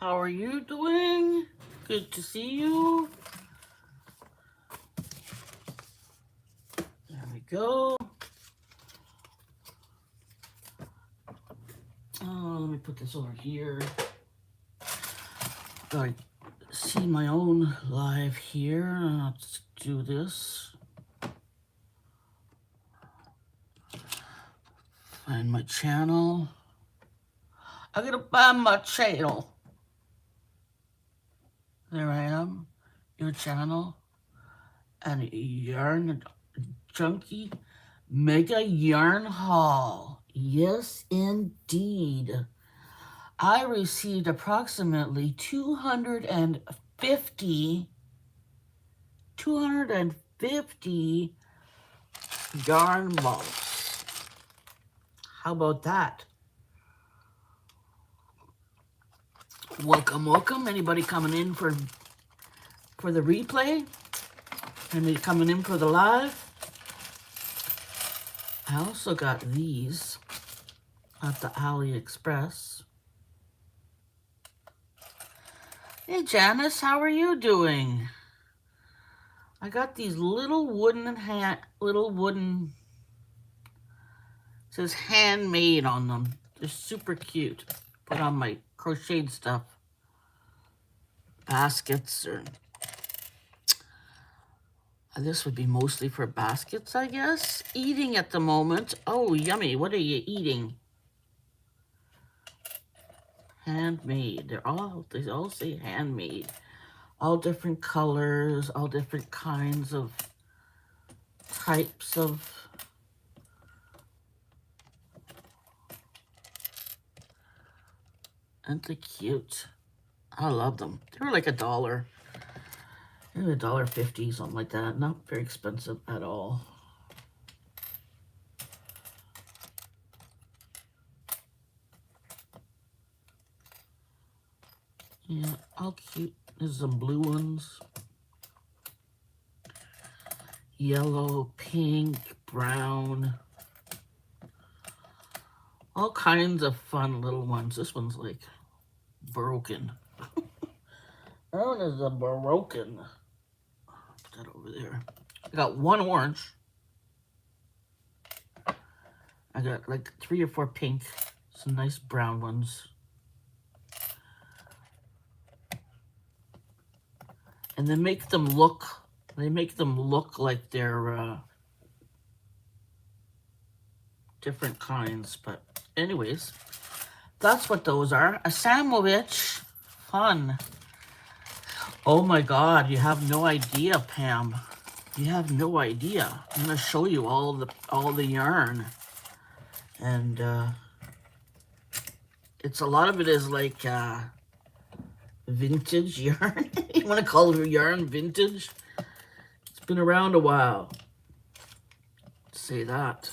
How are you doing? Good to see you. There we go. Let me put this over here. I see my own live here. Let's do this. Find my channel. I'm gonna find my channel. There I am. Your channel. And yarn junkie. Mega yarn haul. Yes, indeed. I received approximately 250 yarn balls. How about that? Welcome, welcome. Anybody coming in for the replay? Anybody coming in for the live? I also got these at the AliExpress. Hey Janice, how are you doing? I got these little wooden it says handmade on them. They're super cute. Put on my crocheted stuff. Baskets or this would be mostly for baskets, I guess. Eating at the moment. Oh, yummy. What are you eating? Handmade. They all say handmade. All different colors, all different kinds of types of and they're cute. I love them. They were like $1. They were $1.50, something like that. Not very expensive at all. Yeah, all cute. There's some blue ones. Yellow, pink, brown. All kinds of fun little ones. This one's like broken. That one is a broken. Put that over there. I got one orange. I got like 3 or 4 pink. Some nice brown ones. And they make them look like they're different kinds. But anyways, that's what those are. A sandwich. Fun. Oh my God, you have no idea, Pam. You have no idea. I'm gonna show you all the yarn. And it's a lot of it is like vintage yarn. You want to call your yarn vintage? It's been around a while. Say that.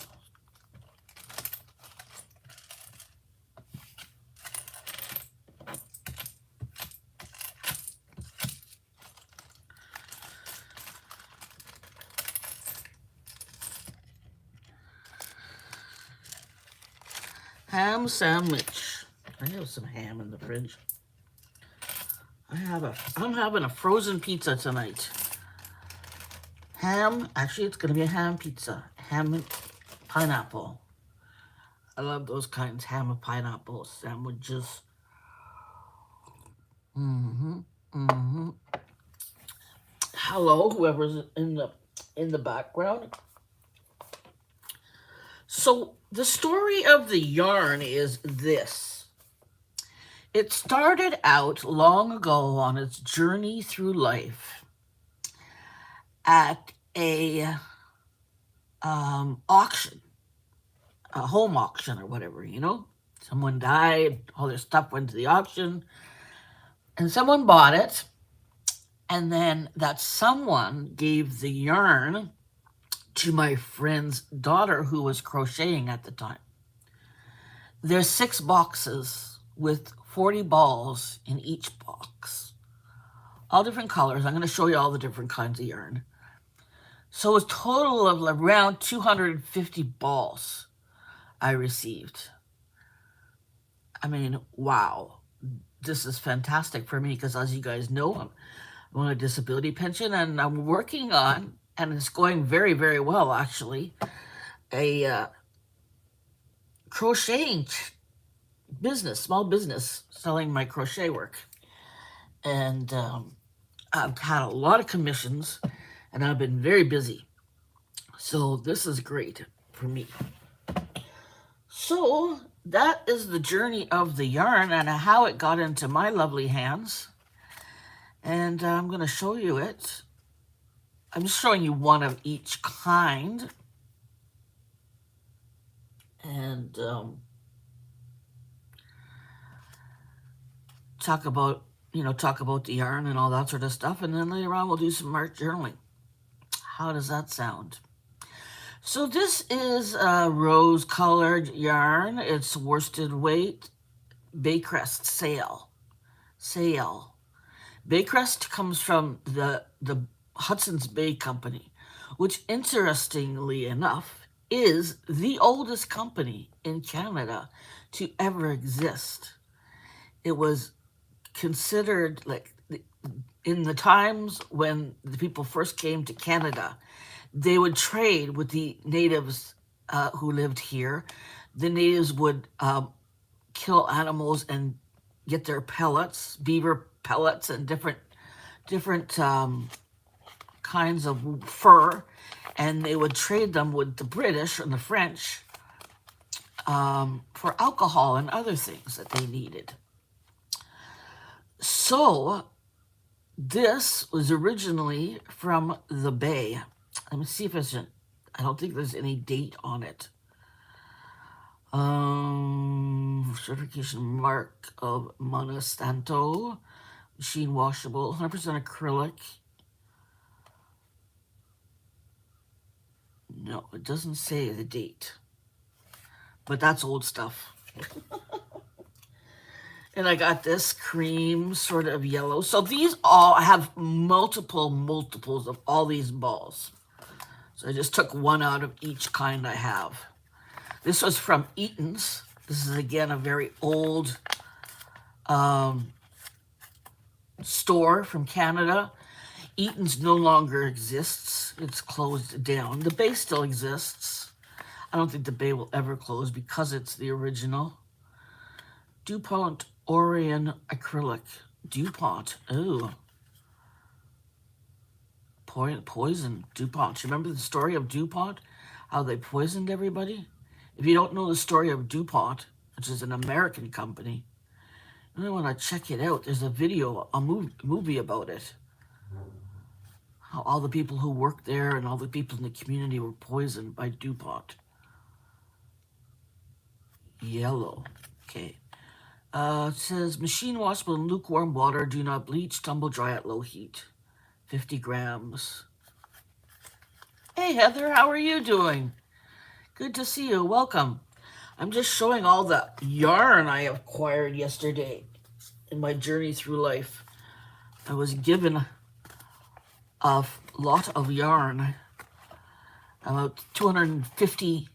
Ham sandwich. I have some ham in the fridge. I'm having a frozen pizza tonight. Ham, actually it's gonna be a ham pizza. Ham and pineapple. I love those kinds, ham and pineapple sandwiches. Hello, whoever's in the background. So the story of the yarn is this. It started out long ago on its journey through life at a auction, a home auction or whatever, you know. Someone died, all their stuff went to the auction, and someone bought it, and then that someone gave the yarn to my friend's daughter who was crocheting at the time. There's 6 boxes with 40 balls in each box. All different colors. I'm going to show you all the different kinds of yarn. So a total of around 250 balls I received. I mean, wow. this is fantastic for me because, as you guys know, I'm on a disability pension and I'm working on, and it's going very, very well actually, a crocheting business, small business, selling my crochet work. And I've had a lot of commissions and I've been very busy. So this is great for me. So that is the journey of the yarn and how it got into my lovely hands. And I'm going to show you it. I'm just showing you one of each kind. And talk about the yarn and all that sort of stuff. And then later on, we'll do some art journaling. How does that sound? So this is a rose-colored yarn. It's worsted weight Baycrest Sale. Baycrest comes from the Hudson's Bay Company, which interestingly enough is the oldest company in Canada to ever exist. It was considered like in the times when the people first came to Canada, they would trade with the natives who lived here. The natives would kill animals and get their pellets, beaver pellets, and different kinds of fur, and they would trade them with the British and the French for alcohol and other things that they needed. So this was originally from the Bay. Let me see if it's I don't think there's any date on it. Certification mark of Monastanto, machine washable, 100% acrylic. No, it doesn't say the date, but that's old stuff. And I got this cream sort of yellow. So these all have multiples of all these balls. So I just took one out of each kind I have. This was from Eaton's. This is again a very old store from Canada. Eaton's no longer exists. It's closed down. The Bay still exists. I don't think the Bay will ever close because it's the original. DuPont Orion acrylic. DuPont. Ooh. Poison. DuPont. You remember the story of DuPont? How they poisoned everybody? If you don't know the story of DuPont, which is an American company, you really want to check it out. There's a video, a movie about it. How all the people who worked there and all the people in the community were poisoned by DuPont. Yellow. Okay. It says, machine washable in lukewarm water. Do not bleach. Tumble dry at low heat. 50 grams. Hey, Heather, how are you doing? Good to see you. Welcome. I'm just showing all the yarn I acquired yesterday in my journey through life. I was given a lot of yarn, about 250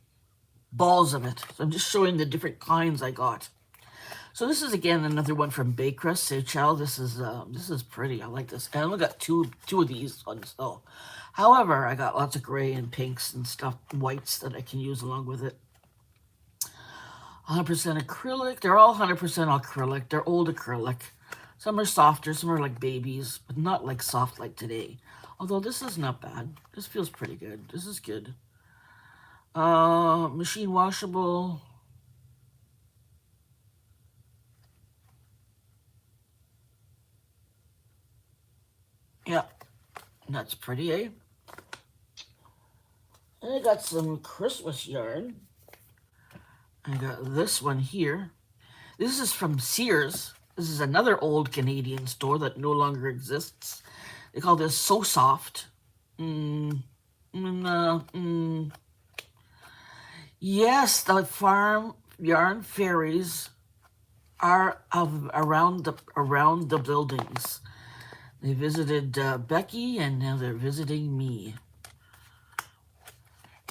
balls of it. So I'm just showing the different kinds I got. So this is again another one from Baycrest Seychelles. This is pretty. I like this. I only got two of these on sale. However, I got lots of gray and pinks and stuff, whites that I can use along with it. 100% acrylic. They're all 100% acrylic. They're old acrylic. Some are softer, some are like babies, but not like soft like today. Although this is not bad. This feels pretty good. This is good. Machine washable. Yeah, that's pretty, eh? And I got some Christmas yarn. I got this one here. This is from Sears. This is another old Canadian store that no longer exists. They call this So Soft. Yes, the farm yarn fairies are around the buildings. They visited Becky, and now they're visiting me.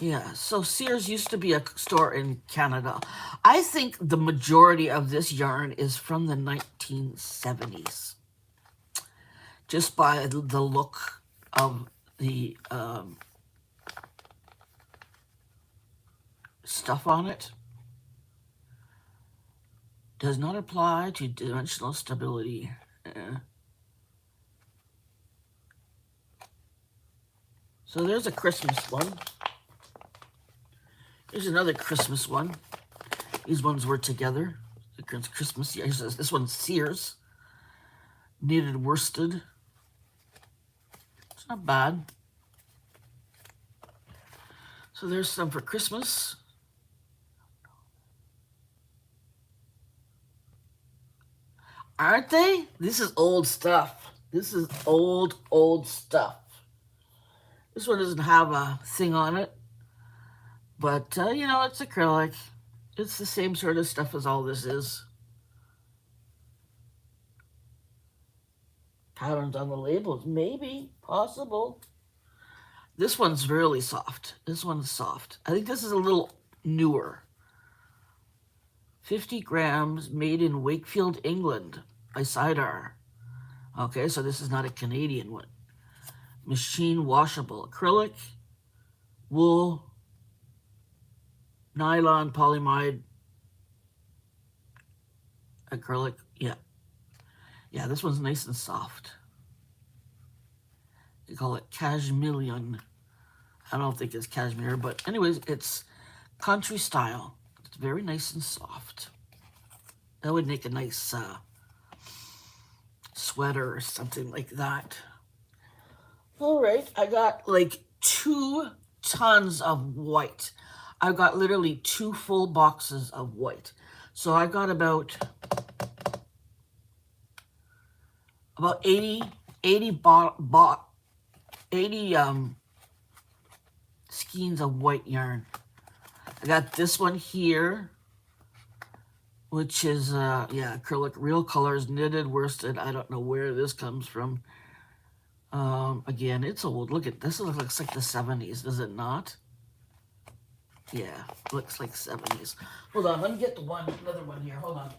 Yeah, so Sears used to be a store in Canada. I think the majority of this yarn is from the 1970s, just by the look of the stuff on it. Does not apply to dimensional stability. So there's a Christmas one. Here's another Christmas one. These ones were together. The Christmas. This one's Sears. Knitted worsted. It's not bad. So there's some for Christmas. Aren't they? This is old stuff. This is old stuff. This one doesn't have a thing on it. But, you know, it's acrylic. It's the same sort of stuff as all this is. Patterns on the labels. Maybe. Possible. This one's really soft. This one's soft. I think this is a little newer. 50 grams, made in Wakefield, England, by Sidar. Okay, so this is not a Canadian one. Machine washable. Acrylic, wool, nylon, polyamide, acrylic. Yeah. Yeah, this one's nice and soft. They call it cashmere. I don't think it's cashmere, but anyways, it's country style. It's very nice and soft. That would make a nice sweater or something like that. All right, I got like 2 tons of white. I've got literally 2 full boxes of white. So I got about 80 skeins of white yarn. I got this one here, which is yeah, acrylic, real colors, knitted, worsted. I don't know where this comes from. Again, it's old. Look at this. It looks like the 70s, does it not? Yeah, looks like 70s. Hold on, let me get another one here. Hold on.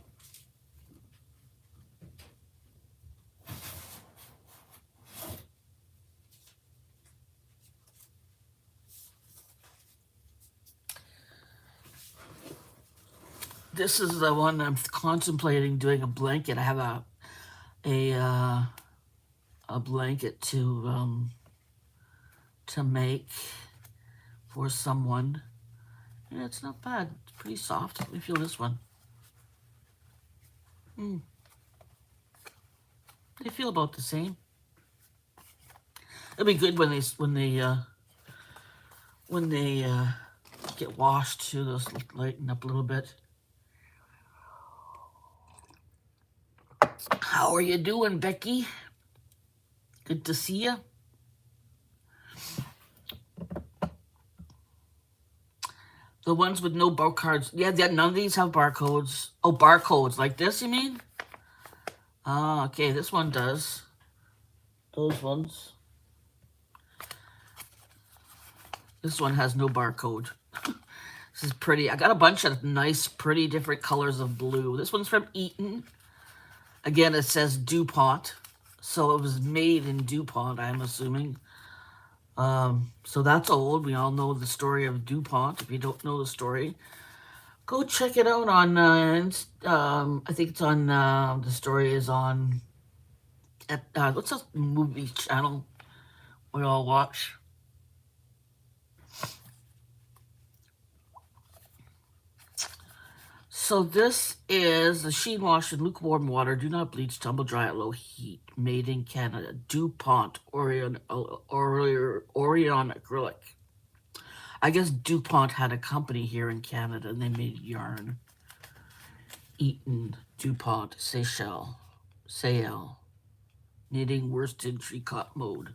This is the one I'm contemplating doing a blanket. I have a blanket to make for someone. Yeah, it's not bad. It's pretty soft. Let me feel this one. They feel about the same. It'll be good when they get washed too. Those lighten up a little bit. How are you doing, Becky? Good to see you. The ones with no barcodes. Yeah, none of these have barcodes. Oh, barcodes like this, you mean? Ah, okay, this one does. Those ones. This one has no barcode. This is pretty. I got a bunch of nice, pretty different colors of blue. This one's from Eaton. Again, it says DuPont. So it was made in DuPont, I'm assuming. So that's old. We all know the story of DuPont. If you don't know the story, go check it out on, I think it's on, the story is on, what's that movie channel we all watch? So this is the Sheen Wash in lukewarm water. Do not bleach, tumble dry at low heat. Made in Canada. DuPont Orion acrylic. I guess DuPont had a company here in Canada and they made yarn. Eaton, DuPont, Seychelles, knitting worsted tricot mode.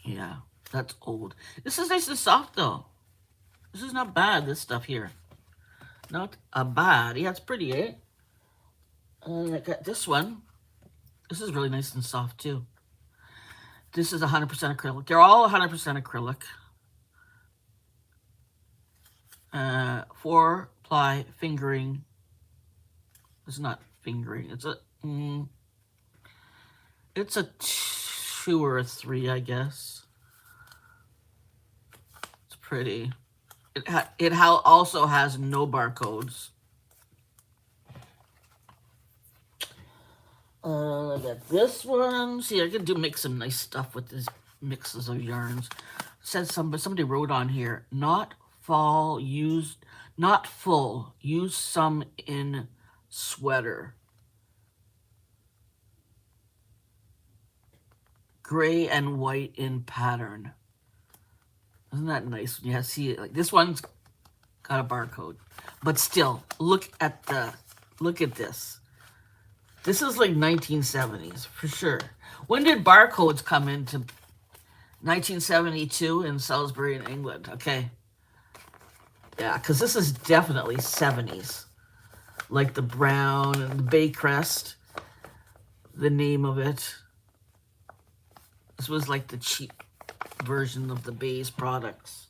Yeah, that's old. This is nice and soft though. This is not bad, this stuff here. Not a bad. Yeah, it's pretty, eh? And I got this one. This is really nice and soft too. This is 100% acrylic. They're all 100% acrylic. 4-ply fingering. It's not fingering. It's a 2 or a 3, I guess. It's pretty. It also has no barcodes. I got this one. See, I could make some nice stuff with these mixes of yarns. Said somebody wrote on here, not full, use some in sweater. Gray and white in pattern. Isn't that nice? Yeah, see it. Like this one's got a barcode, but still, look at this. This is like 1970s for sure. When did barcodes come into 1972 in Salisbury in England? Okay. Yeah, because this is definitely 70s. Like the brown and the Bay Crest, the name of it. This was like the cheap version of the Bay's products.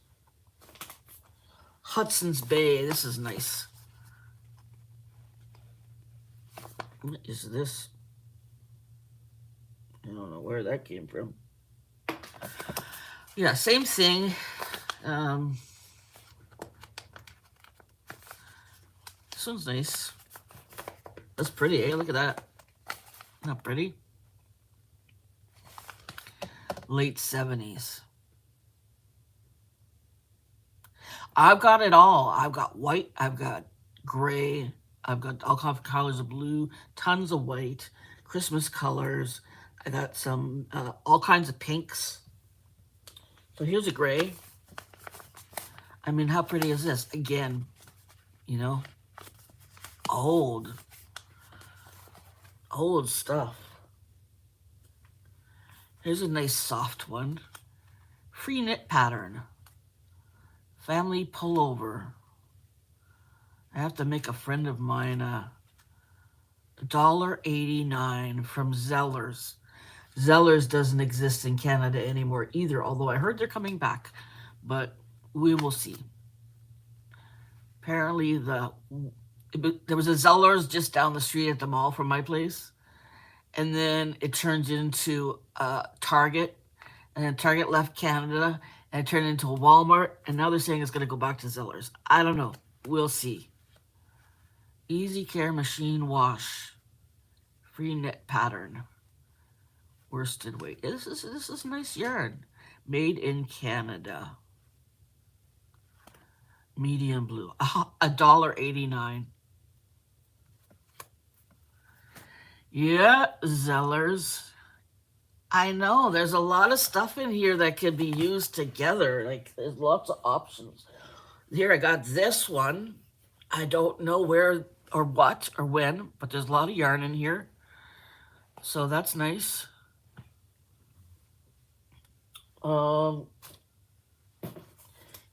Hudson's Bay, this is nice. What is this? I don't know where that came from. Yeah, same thing. This one's nice. That's pretty, eh? Look at that. Not pretty? Late 70s. I've got it all. I've got white, I've got gray, I've got all kinds of colors of blue, tons of white, Christmas colors. I got some, all kinds of pinks. So here's a gray. I mean, how pretty is this? Again, you know, old stuff. Here's a nice soft one. Free knit pattern. Family pullover. I have to make a friend of mine $1.89 from Zellers. Zellers doesn't exist in Canada anymore either, although I heard they're coming back, but we will see. Apparently there was a Zellers just down the street at the mall from my place, and then it turned into Target, and then Target left Canada, and it turned into a Walmart, and now they're saying it's going to go back to Zellers. I don't know. We'll see. Easy Care Machine Wash. Free knit pattern. Worsted weight. This is nice yarn. Made in Canada. Medium blue. $1.89. Yeah, Zellers. I know, there's a lot of stuff in here that could be used together. Like, there's lots of options. Here I got this one. I don't know where or what or when, but there's a lot of yarn in here. So that's nice.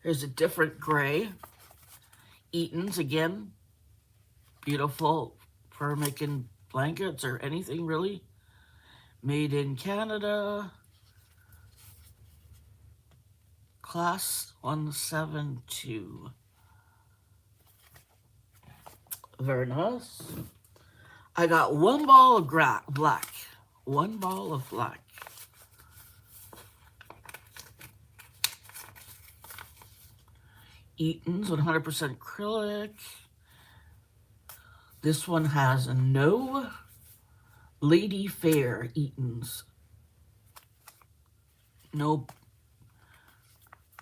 Here's a different gray. Eaton's again. Beautiful for making blankets or anything really. Made in Canada. Class 172. Very nice. I got one ball of black. One ball of black. Eaton's 100% acrylic. This one has no Lady Fair Eaton's. No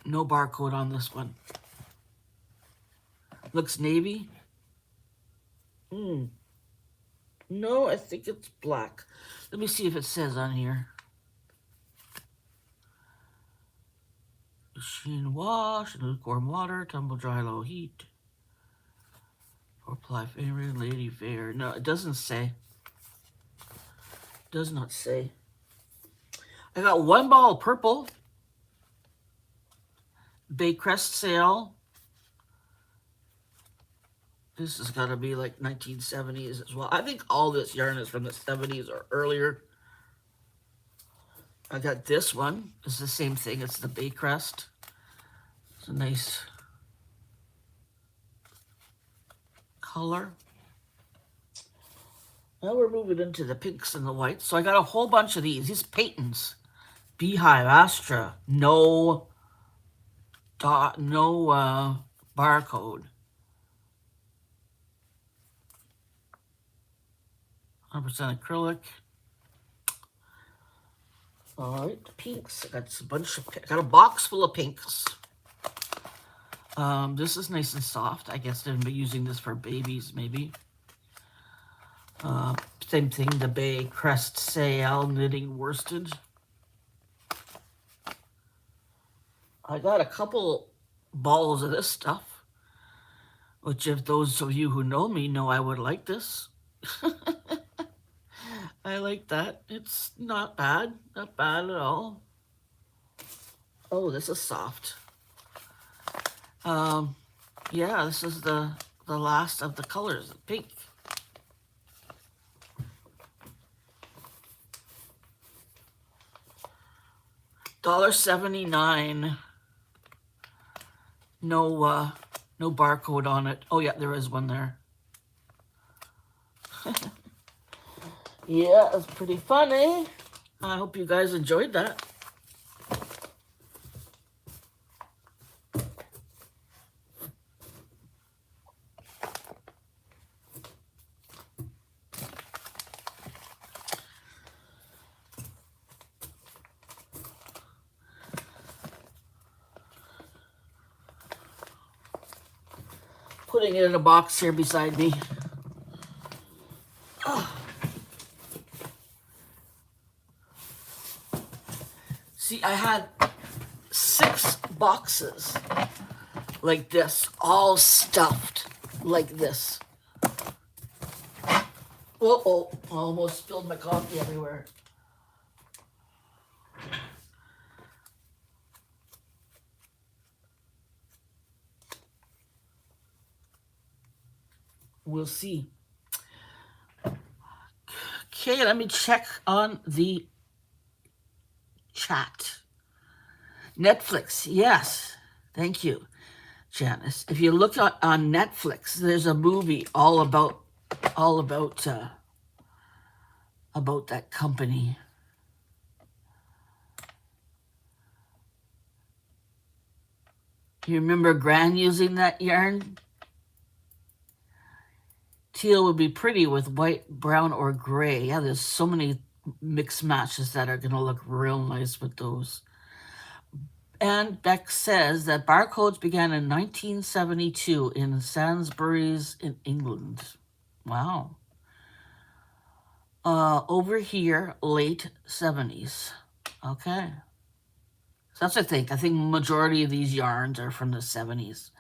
barcode on this one. Looks navy. No, I think it's black. Let me see if it says on here. Machine wash, lukewarm water, tumble dry, low heat. 4-ply favorite, Lady Fair. No, it doesn't say. Does not say. I got one ball of purple. Bay Crest sale. This has got to be like 1970s as well. I think all this yarn is from the 70s or earlier. I got this one. It's the same thing. It's the Bay Crest. It's a nice color. Now we're moving into the pinks and the whites. So I got a whole bunch of these. These Peytons. Beehive, Astra. No barcode. 100% acrylic. All right, the pinks. I got a box full of pinks. This is nice and soft. I guess they've been using this for babies, maybe. Same thing, the Bay Crest Sail knitting worsted. I got a couple balls of this stuff, which if those of you who know me know I would like this. I like that. It's not bad. Not bad at all. Oh, this is soft. Yeah, this is the last of the colors, the pink. $1.79. No barcode on it. Oh yeah, there is one there. Yeah, it's pretty funny. I hope you guys enjoyed that. Putting it in a box here beside me. Oh. See, I had 6 boxes like this, all stuffed like this. Uh-oh, I almost spilled my coffee everywhere. We'll see. Okay, let me check on the chat. Netflix, yes. Thank you, Janice. If you look on Netflix, there's a movie all about that company. You remember Gran using that yarn? Teal would be pretty with white, brown, or gray. Yeah, there's so many mixed matches that are going to look real nice with those. And Beck says that barcodes began in 1972 in Sainsbury's in England. Wow. Over here, late 70s. Okay. So that's what I think. I think majority of these yarns are from the 70s.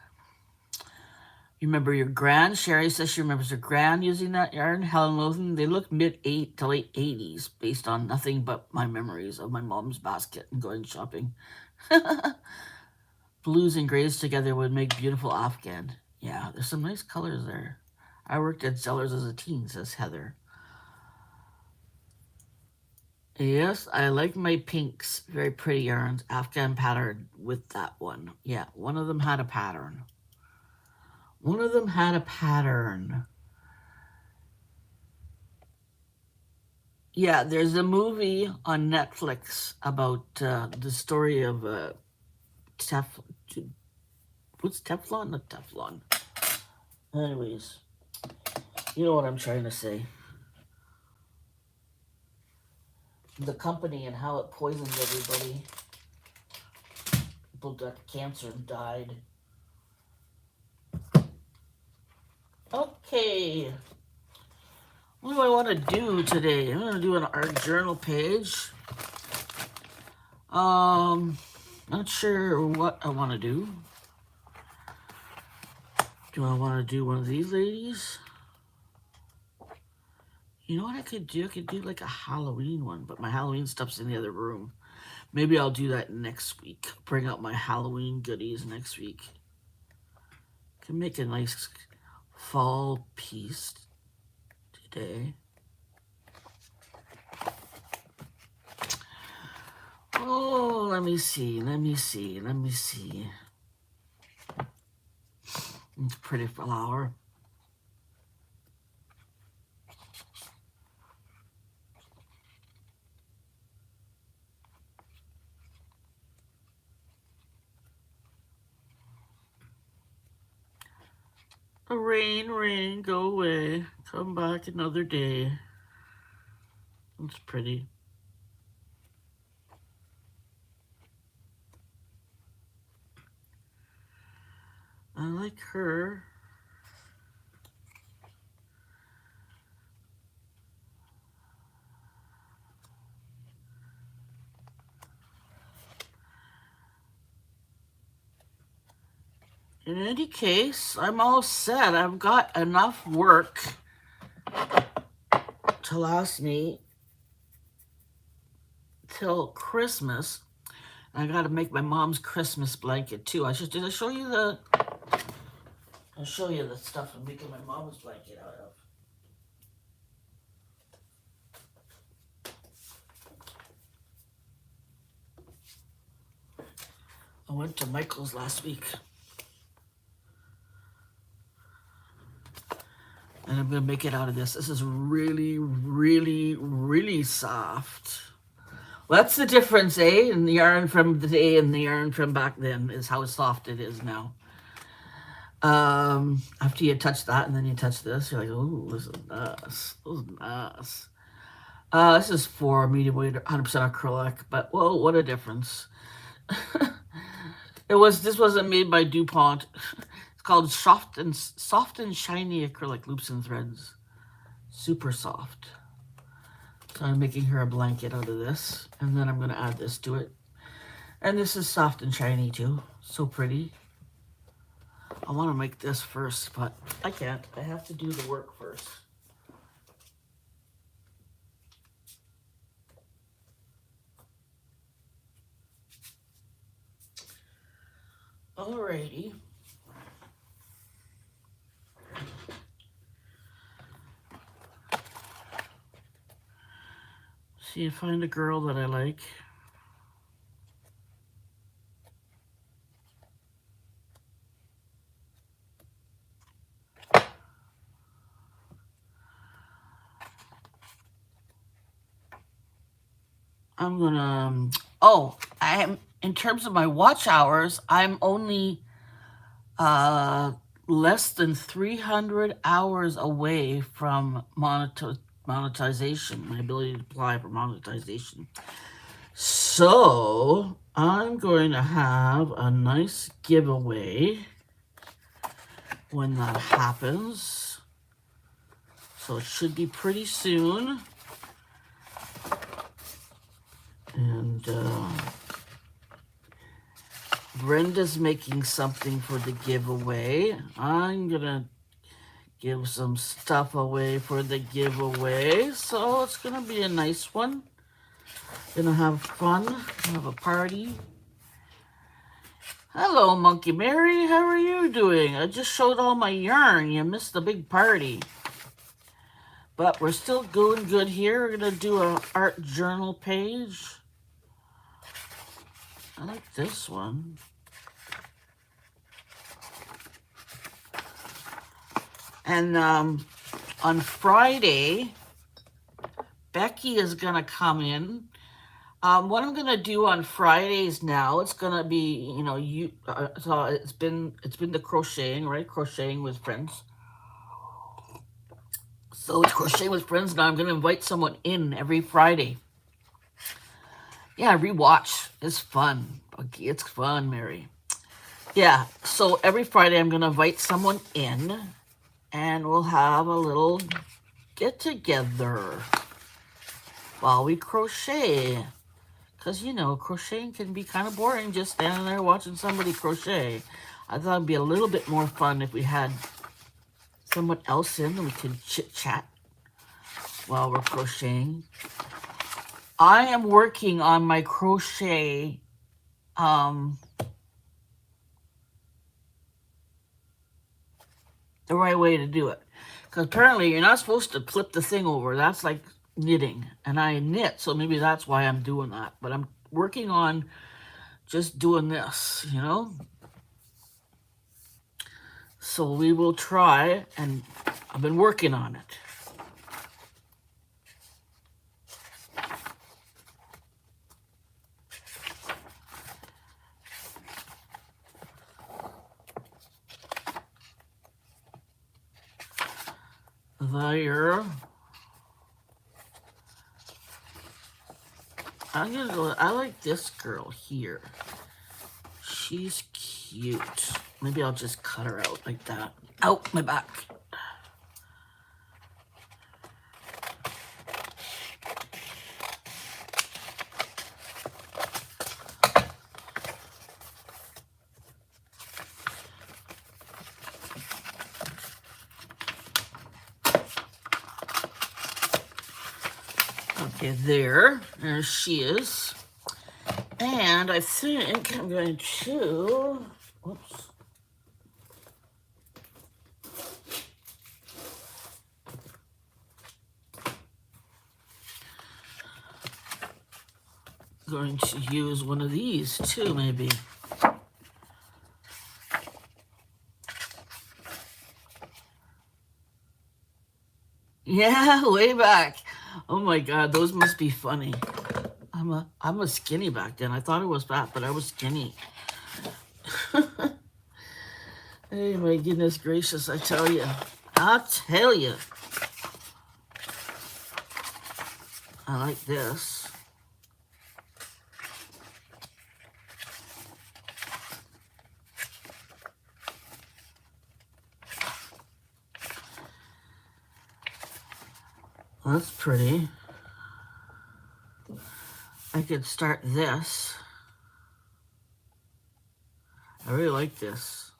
You remember your Gran? Sherry says she remembers her Gran using that yarn. Helen Lothan, they look mid-8 to late 80s based on nothing but my memories of my mom's basket and going shopping. Blues and grays together would make beautiful Afghan. Yeah, there's some nice colors there. I worked at Zellers as a teen, says Heather. Yes, I like my pinks. Very pretty yarns. Afghan pattern with that one. Yeah, one of them had a pattern. One of them had a pattern. Yeah, there's a movie on Netflix about the story of what's Teflon? Not Teflon. Anyways, you know what I'm trying to say. The company and how it poisoned everybody. People got cancer and died. Okay. What do I want to do today? I'm going to do an art journal page. Not sure what I want to do. Do I want to do one of these ladies? You know what I could do? I could do like a Halloween one, but my Halloween stuff's in the other room. Maybe I'll do that next week. Bring out my Halloween goodies next week. Can make a nice fall piece today. Oh, let me see. It's a pretty flower. Rain, go away. Come back another day. It's pretty. I like her. In any case, I'm all set. I've got enough work to last me till Christmas. I got to make my mom's Christmas blanket too. Did I show you the? I'll show you the stuff I'm making my mom's blanket out of. I went to Michael's last week. And I'm going to make it out of this. This is really, really, really soft. Well, that's the difference, eh? In the yarn from today and the yarn from back then is how soft it is now. After you touch that and then you touch this, you're like, oh, this is nice. This is nice. This is for medium weight, 100% acrylic, but whoa, what a difference. This wasn't made by DuPont. It's called soft and shiny acrylic loops and threads. Super soft. So I'm making her a blanket out of this, and then I'm going to add this to it. And this is soft and shiny too. So pretty. I want to make this first, but I can't. I have to do the work first. Alrighty. See, find a girl that I like. I'm gonna, in terms of my watch hours, I'm only less than 300 hours away from monetization, my ability to apply for monetization. So I'm going to have a nice giveaway when that happens. So it should be pretty soon. And Brenda's making something for the giveaway. I'm gonna give some stuff away for the giveaway. So it's gonna be a nice one. Gonna have fun, have a party. Hello, Monkey Mary. How are you doing? I just showed all my yarn. You missed the big party. But we're still going good here. We're gonna do an art journal page. I like this one. And on Friday, Becky is going to come in. What I'm going to do on Fridays now, it's going to be, so it's been the crocheting, right? Crocheting with friends. So it's crocheting with friends. Now I'm going to invite someone in every Friday. Yeah, rewatch. It's fun. It's fun, Mary. Yeah, so every Friday I'm going to invite someone in, and we'll have a little get-together while we crochet. Because, crocheting can be kind of boring just standing there watching somebody crochet. I thought it'd be a little bit more fun if we had someone else in and we could chit-chat while we're crocheting. I am working on my crochet the right way to do it. Because apparently you're not supposed to flip the thing over. That's like knitting. And I knit, so maybe that's why I'm doing that. But I'm working on just doing this, you know. So we will try, and I've been working on it. There. I like this girl here. She's cute. Maybe I'll just cut her out like that. Out my back. Okay, there she is. And I think I'm going to, whoops. Going to use one of these too, maybe. Yeah, way back. Oh my God, those must be funny. I'm a skinny back then. I thought I was fat, but I was skinny. Hey, my goodness gracious, I tell you. I'll tell you. I like this. That's pretty. I could start this. I really like this.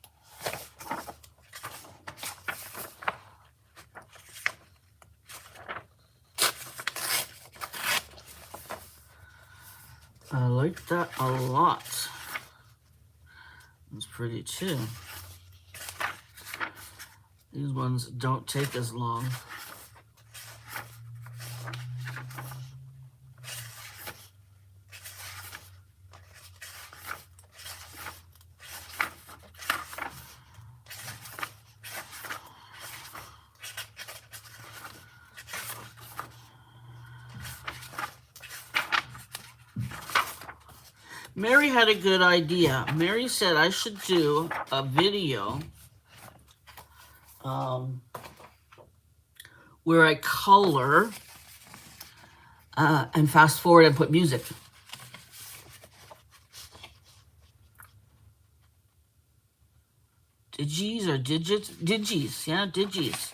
I like that a lot. It's pretty too. These ones don't take as long. Mary had a good idea. Mary said I should do a video where I color and fast forward and put music. Digis or digits? Digis, yeah, digis.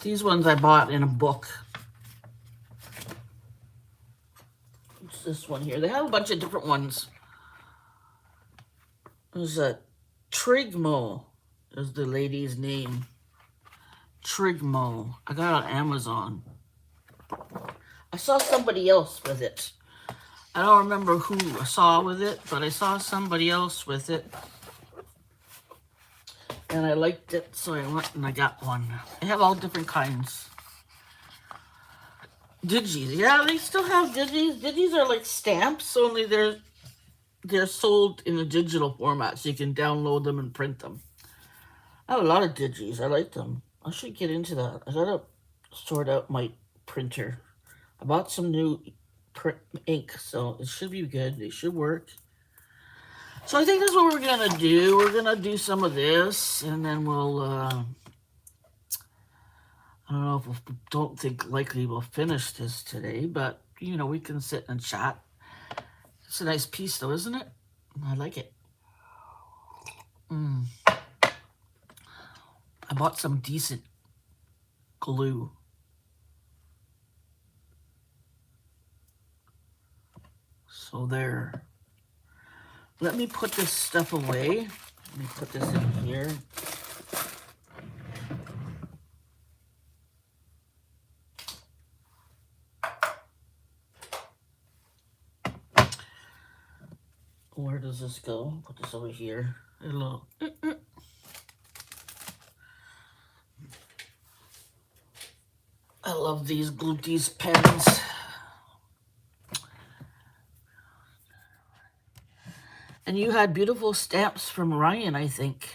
These ones I bought in a book. What's this one here? They have a bunch of different ones. There's a Trigmo is the lady's name. Trigmo. I got it on Amazon. I saw somebody else with it. I don't remember who I saw with it, but I saw somebody else with it. And I liked it, so I went and I got one. They have all different kinds. Digis. Yeah, they still have digis. Digis are like stamps, only they're sold in a digital format, so you can download them and print them. I have a lot of digis. I like them. I should get into that. I gotta sort out my printer. I bought some new ink, so it should be good. It should work. So I think that's what we're gonna do. We're gonna do some of this, and then we'll. I don't know if don't think likely we'll finish this today, but you know we can sit and chat. It's a nice piece, though, isn't it? I like it. I bought some decent glue. So there. Let me put this stuff away. Let me put this in here. Where does this go? Put this over here. Hello. I love these pens. And you had beautiful stamps from Ryan, I think.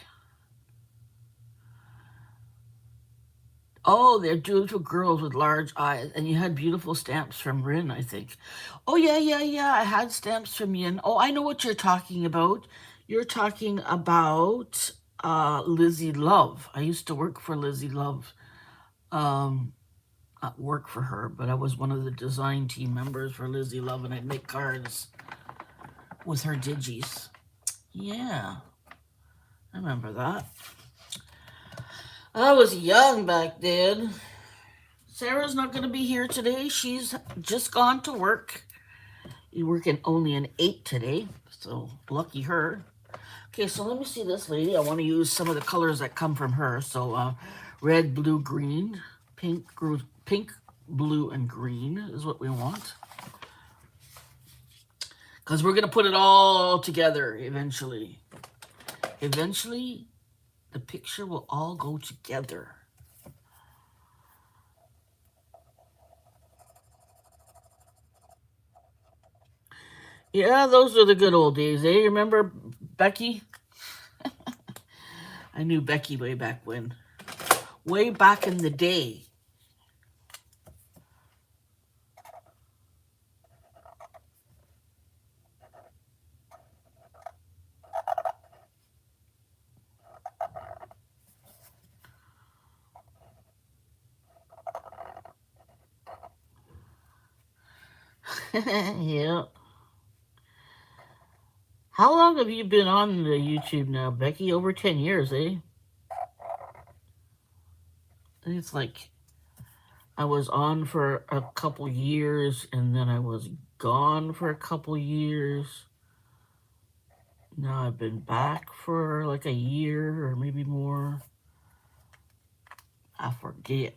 Oh, they're beautiful girls with large eyes. And you had beautiful stamps from Rin, I think. Oh, yeah, yeah, yeah. I had stamps from Yin. Oh, I know what you're talking about. You're talking about Lizzie Love. I used to work for Lizzie Love. Um, Not work for her, but I was one of the design team members for Lizzie Love, and I'd make cards with her digis. Yeah, I remember that. I was young back then. Sarah's not going to be here today. She's just gone to work. You're working only an 8 today, so lucky her. Okay, so let me see this lady. I want to use some of the colors that come from her. So red, blue, green, pink, blue, and green is what we want. Because we're going to put it all together eventually. Eventually, the picture will all go together. Yeah, those are the good old days, eh? Remember Becky? I knew Becky way back when. Way back in the day. Yeah. How long have you been on the YouTube now, Becky? Over 10 years, eh? I think it's like I was on for a couple years and then I was gone for a couple years. Now I've been back for like a year or maybe more. I forget.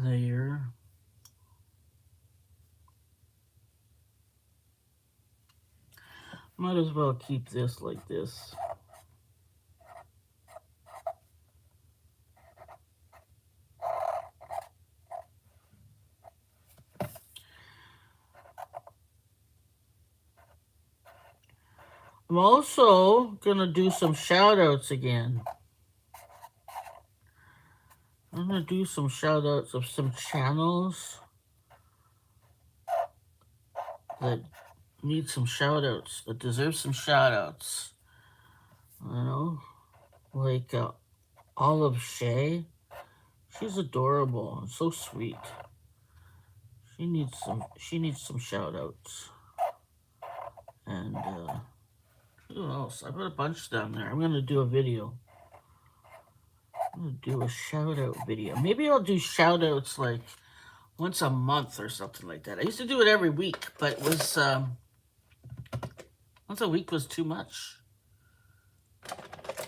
There. Might as well keep this like this. I'm also gonna do some shout outs again. I'm gonna do some shout outs of some channels that need some shout outs, that deserve some shout outs. You know, like Olive Shay. She's adorable and so sweet. She needs some shout outs. And who else? I put a bunch down there. I'm gonna do a video. I'm gonna do a shout out video. Maybe I'll do shout outs like once a month or something like that. I used to do it every week, but it was once a week was too much.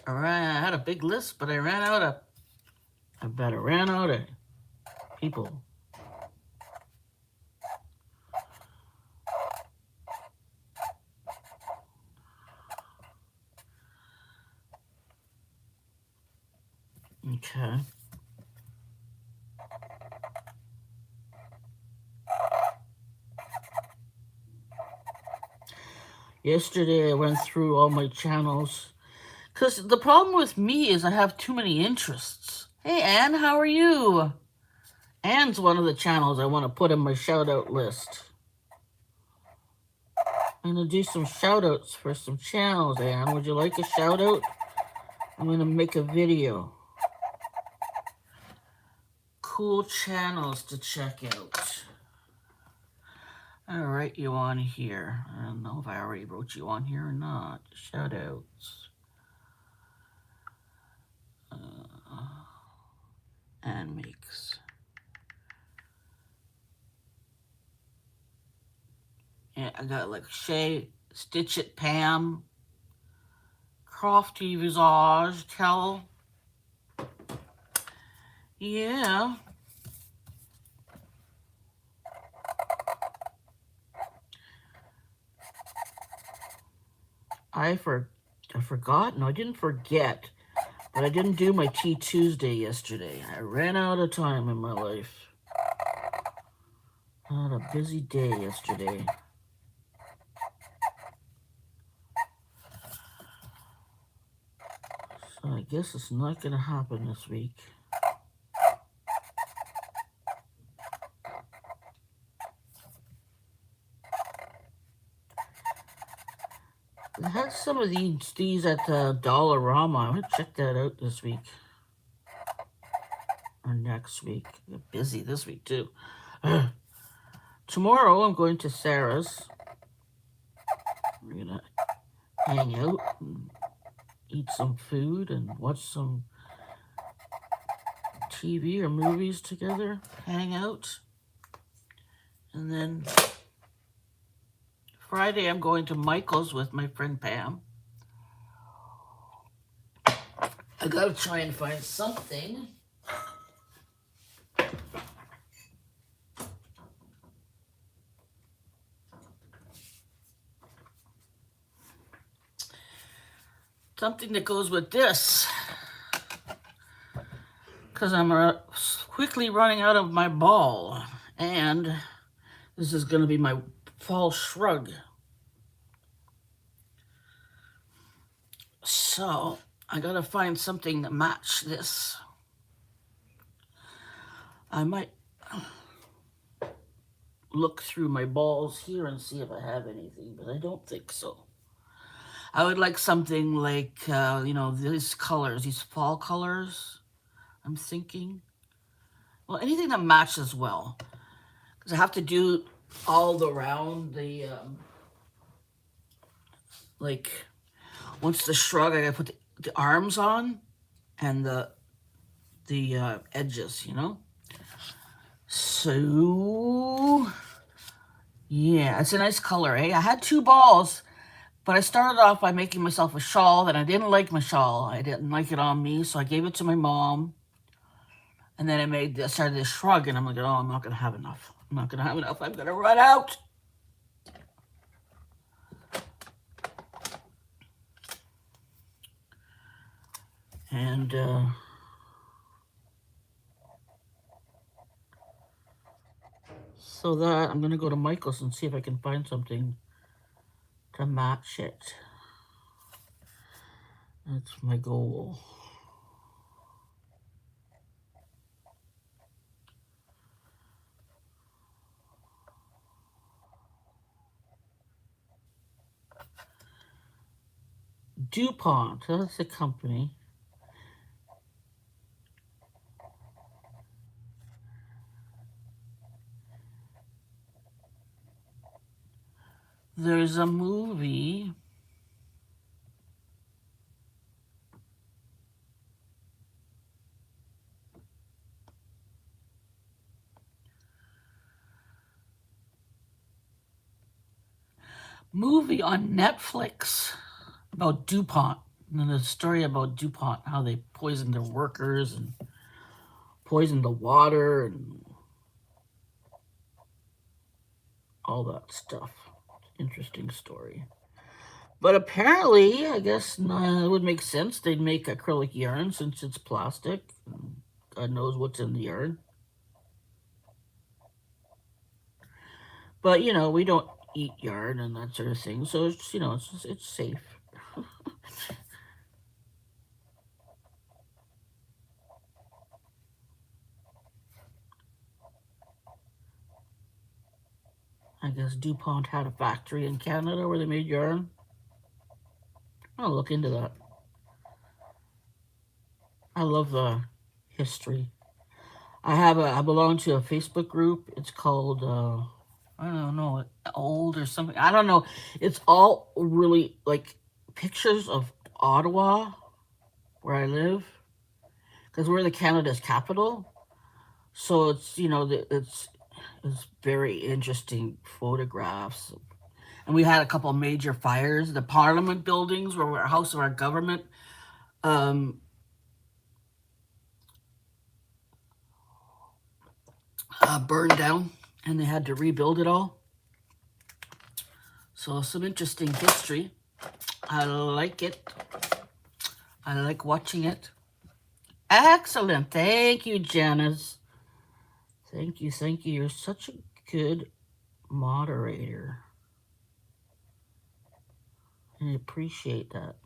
I had a big list, but I ran out of people. Okay. Yesterday I went through all my channels. Because the problem with me is I have too many interests. Hey, Anne, how are you? Anne's one of the channels I want to put in my shout-out list. I'm going to do some shout-outs for some channels, Anne. Would you like a shout-out? I'm going to make a video. Cool channels to check out. I'll write you on here. I don't know if I already wrote you on here or not. Shout-outs. And makes. Yeah, I got like Shay, Stitch It Pam, Crofty Visage, Kel, Yeah, I for I forgot. No, I didn't forget, but I didn't do my Tea Tuesday yesterday. I ran out of time in my life. I had a busy day yesterday. So I guess it's not going to happen this week. I had some of these at Dollarama. I'm going to check that out this week or next week. I'm busy this week too. Tomorrow I'm going to Sarah's. We're going to hang out and eat some food and watch some TV or movies together, hang out. And then Friday I'm going to Michael's with my friend Pam. I gotta try and find something. Something that goes with this. Because I'm quickly running out of my ball. And this is going to be my fall shrug. So I gotta find something to match this. I might look through my balls here and see if I have anything, but I don't think so. I would like something like, these colors, these fall colors, I'm thinking. Well, anything that matches well. Because I have to do all around the, like, once the shrug, I gotta put the arms on and the edges, So, yeah, it's a nice color, eh? I had two balls, but I started off by making myself a shawl, and I didn't like my shawl. I didn't like it on me, so I gave it to my mom. And then I started this shrug, and I'm like, oh, I'm not gonna have enough. I'm not gonna have enough. I'm gonna run out. And so that I'm gonna go to Michael's and see if I can find something to match it. That's my goal. DuPont, that's the company. There's a movie on Netflix about DuPont. And the story about DuPont, how they poisoned their workers and poisoned the water and all that stuff. Interesting story. But apparently, I guess it would make sense. They'd make acrylic yarn since it's plastic. God knows what's in the yarn. But we don't eat yarn and that sort of thing, so it's safe. I guess DuPont had a factory in Canada where they made yarn. I'll look into that. I love history. I belong to a Facebook group. It's called I don't know, old or something. I don't know. It's all really like pictures of Ottawa, where I live, because we're the Canada's capital. So it's very interesting photographs. And we had a couple major fires. The Parliament buildings, where we're a house of our government, um, burned down and they had to rebuild it all. So some interesting history. I like it. I like watching it. Excellent. Thank you, Janice. Thank you. Thank you. You're such a good moderator. I appreciate that.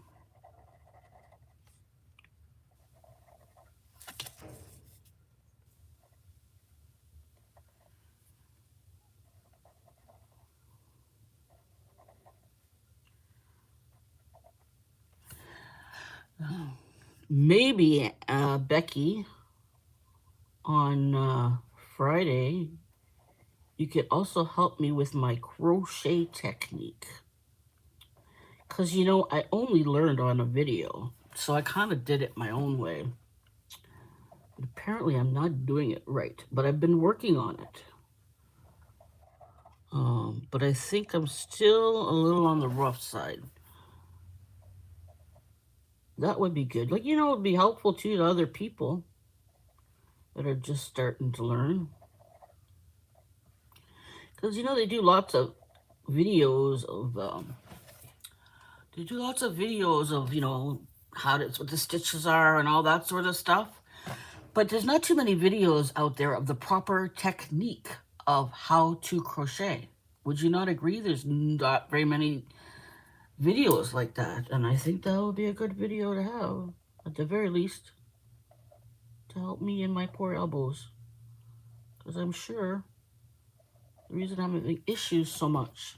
Maybe, Becky, on Friday, you could also help me with my crochet technique. Because, I only learned on a video, so I kind of did it my own way. But apparently, I'm not doing it right, but I've been working on it. But I think I'm still a little on the rough side. That would be good. Like, it would be helpful too to other people that are just starting to learn. Because, they do lots of videos of, what the stitches are and all that sort of stuff. But there's not too many videos out there of the proper technique of how to crochet. Would you not agree? There's not very many videos like that, and I think that would be a good video to have, at the very least, to help me in my poor elbows. Because I'm sure the reason I'm having issues so much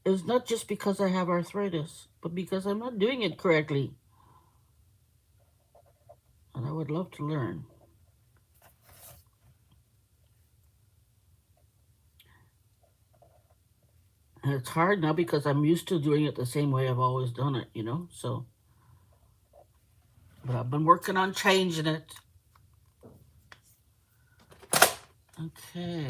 is not just because I have arthritis, but because I'm not doing it correctly. And I would love to learn. And it's hard now because I'm used to doing it the same way I've always done it, so. But I've been working on changing it. Okay.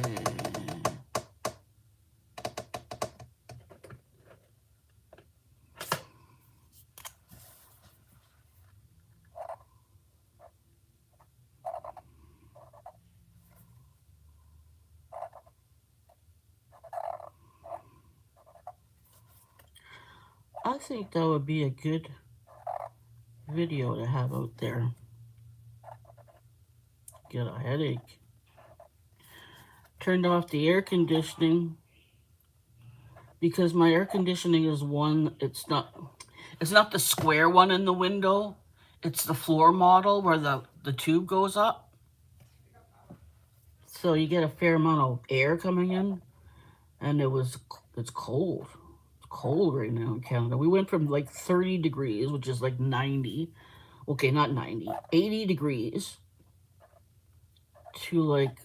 I think that would be a good video to have out there. Get a headache. Turned off the air conditioning because my air conditioning is it's not the square one in the window. It's the floor model where the tube goes up. So you get a fair amount of air coming in, and it's cold. It's cold right now in Canada. We went from like 30 degrees, which is like 90. Okay, not 90. 80 degrees to like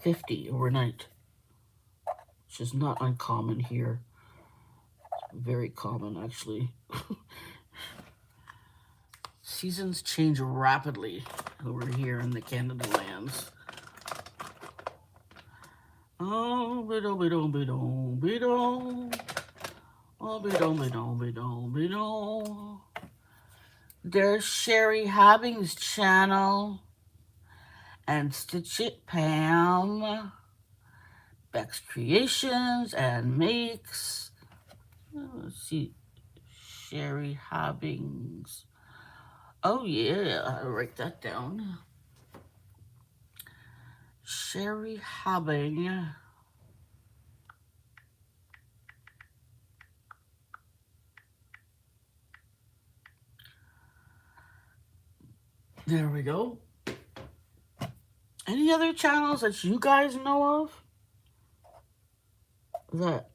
50 overnight, which is not uncommon here. Very common, actually. Seasons change rapidly over here in the Canada lands. Oh, bidon, bidon, bidon, bidon. Oh, bidon, bidon, bidon, bidon. There's Sherry Habbing's channel. And Stitch It Pam. Beck's Creations and Makes. Let's see. Sherry Habbings. Oh, yeah. I'll write that down. Sherry Habbing. There we go. Any other channels that you guys know of that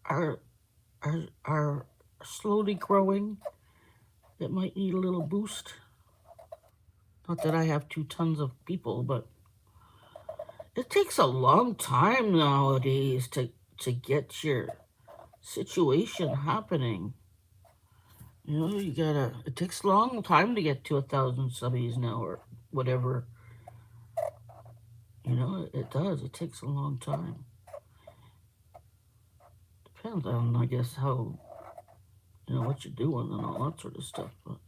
are slowly growing that might need a little boost? Not that I have 2 tons of people, but it takes a long time nowadays to get your situation happening. It takes a long time to get to 1,000 subbies now or whatever. It does. It takes a long time. Depends on, I guess, how, what you're doing and all that sort of stuff. But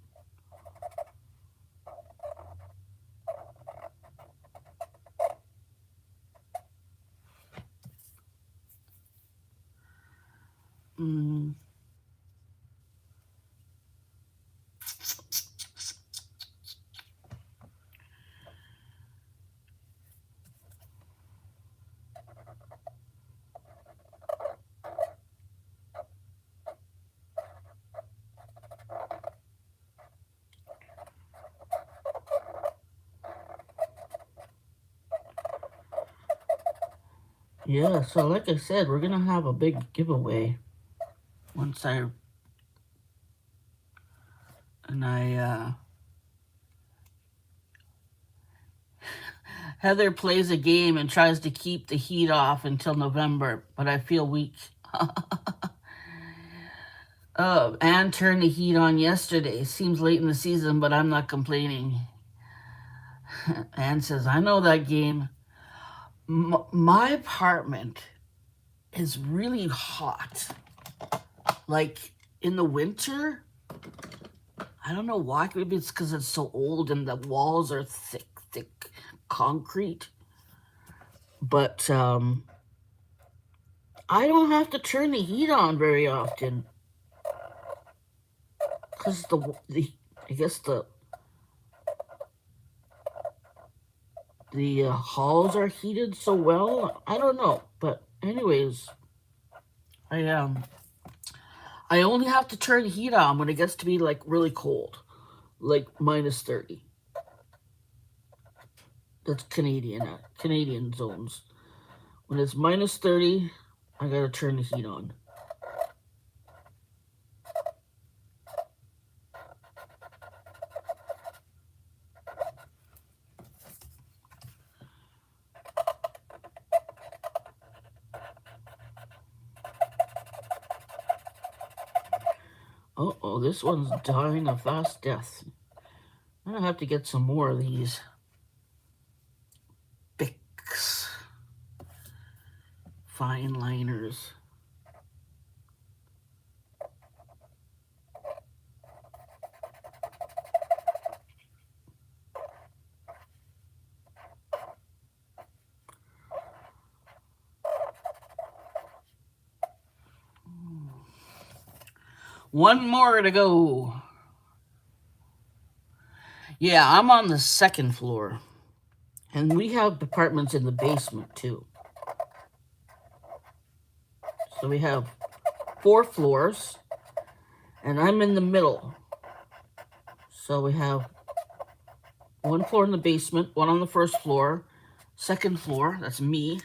Mm, yeah, so like I said, we're gonna have a big giveaway once I and I Heather plays a game and tries to keep the heat off until November, but I feel weak. Anne turned the heat on yesterday. Seems late in the season, but I'm not complaining. Anne says, I know that game. My apartment is really hot. Like in the winter, I don't know why. Maybe it's because it's so old and the walls are thick, thick concrete. But I don't have to turn the heat on very often because the I guess the halls are heated so well. I don't know, but anyways, I I only have to turn the heat on when it gets to be like really cold, like -30. That's Canadian zones. When it's -30, I gotta turn the heat on. Oh, this one's dying a fast death. I'm gonna have to get some more of these Bics fine liners. One more to go. Yeah, I'm on the second floor. And we have apartments in the basement too. So we have 4 floors, and I'm in the middle. So we have 1 floor in the basement, one on the first floor, second floor, that's me,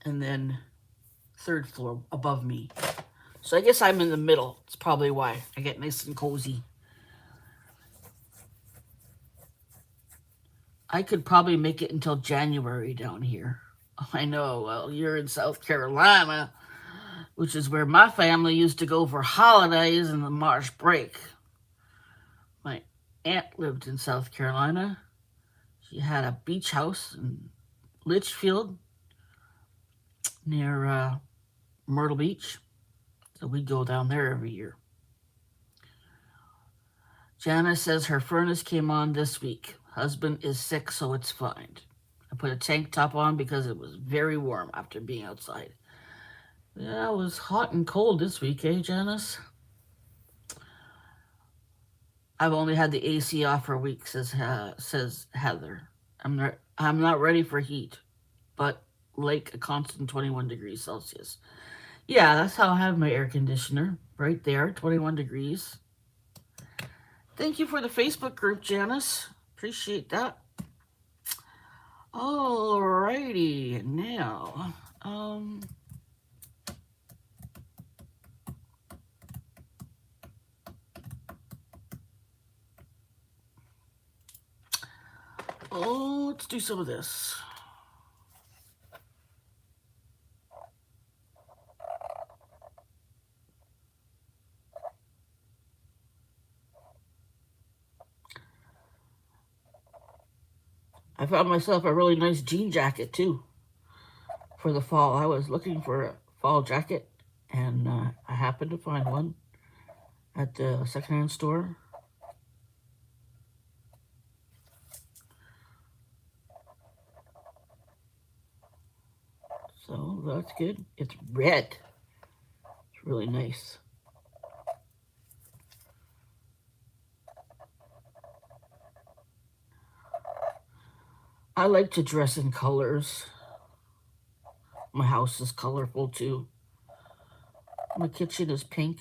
and then third floor above me. So I guess I'm in the middle. It's probably why I get nice and cozy. I could probably make it until January down here. I know, well, you're in South Carolina, which is where my family used to go for holidays in the March break. My aunt lived in South Carolina. She had a beach house in Litchfield near Myrtle Beach. So we'd go down there every year. Janice says her furnace came on this week. Husband is sick, so it's fine. I put a tank top on because it was very warm after being outside. Yeah, it was hot and cold this week, eh, Janice? I've only had the AC off for a week, says Heather. I'm not ready for heat, but like a constant 21 degrees Celsius. Yeah, that's how I have my air conditioner right there, 21 degrees. Thank you for the Facebook group, Janice. Appreciate that. Alrighty, now, let's do some of this. I found myself a really nice jean jacket too for the fall. I was looking for a fall jacket, and I happened to find one at the secondhand store. So that's good. It's red. It's really nice. I like to dress in colors. My house is colorful too. My kitchen is pink.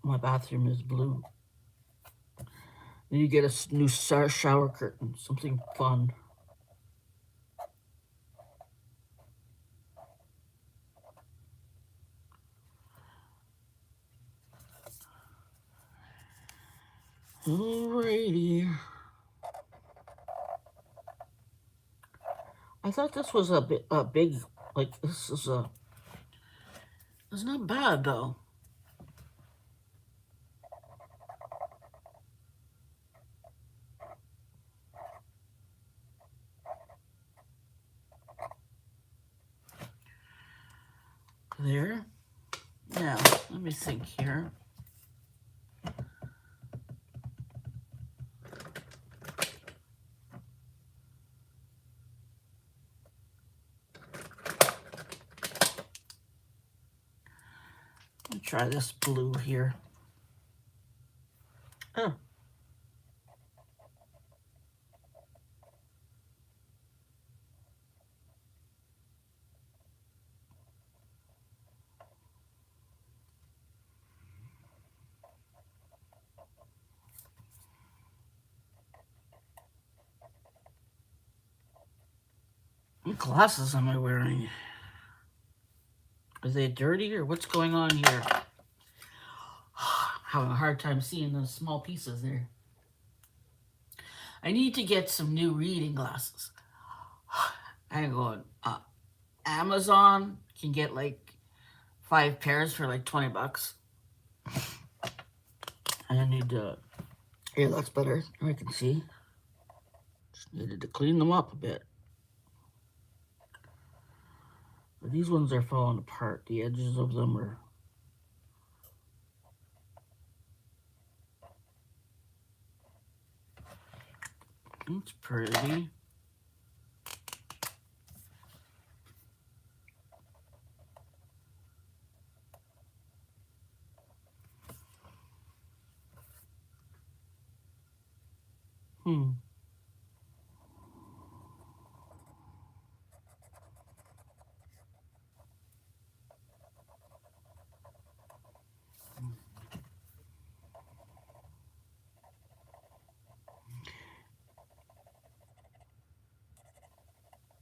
My bathroom is blue. Then you get a new shower curtain, something fun. Alrighty. I thought this was a big, like this is a, it's not bad though. There. Now, let me think here. Let me try this blue here. Oh. What glasses am I wearing? Are they dirty or what's going on here? Having a hard time seeing those small pieces there. I need to get some new reading glasses. I'm going, Amazon can get like 5 pairs for like 20 bucks. And I need to, yeah, that's better. I can see. Just needed to clean them up a bit. But these ones are falling apart. The edges of them are. It's pretty.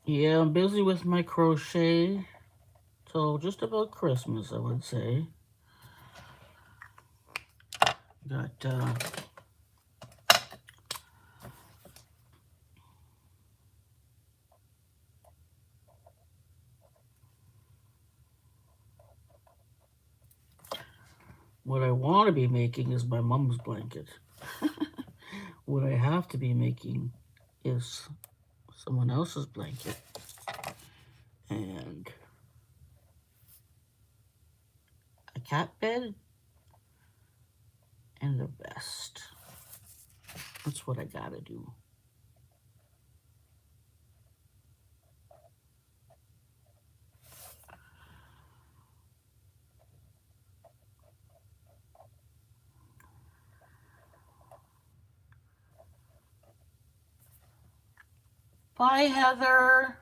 Yeah, I'm busy with my crochet till just about Christmas, I would say. Got what I want to be making is my mom's blanket. What I have to be making is someone else's blanket. And a cat bed and a vest. That's what I gotta do. Bye, Heather.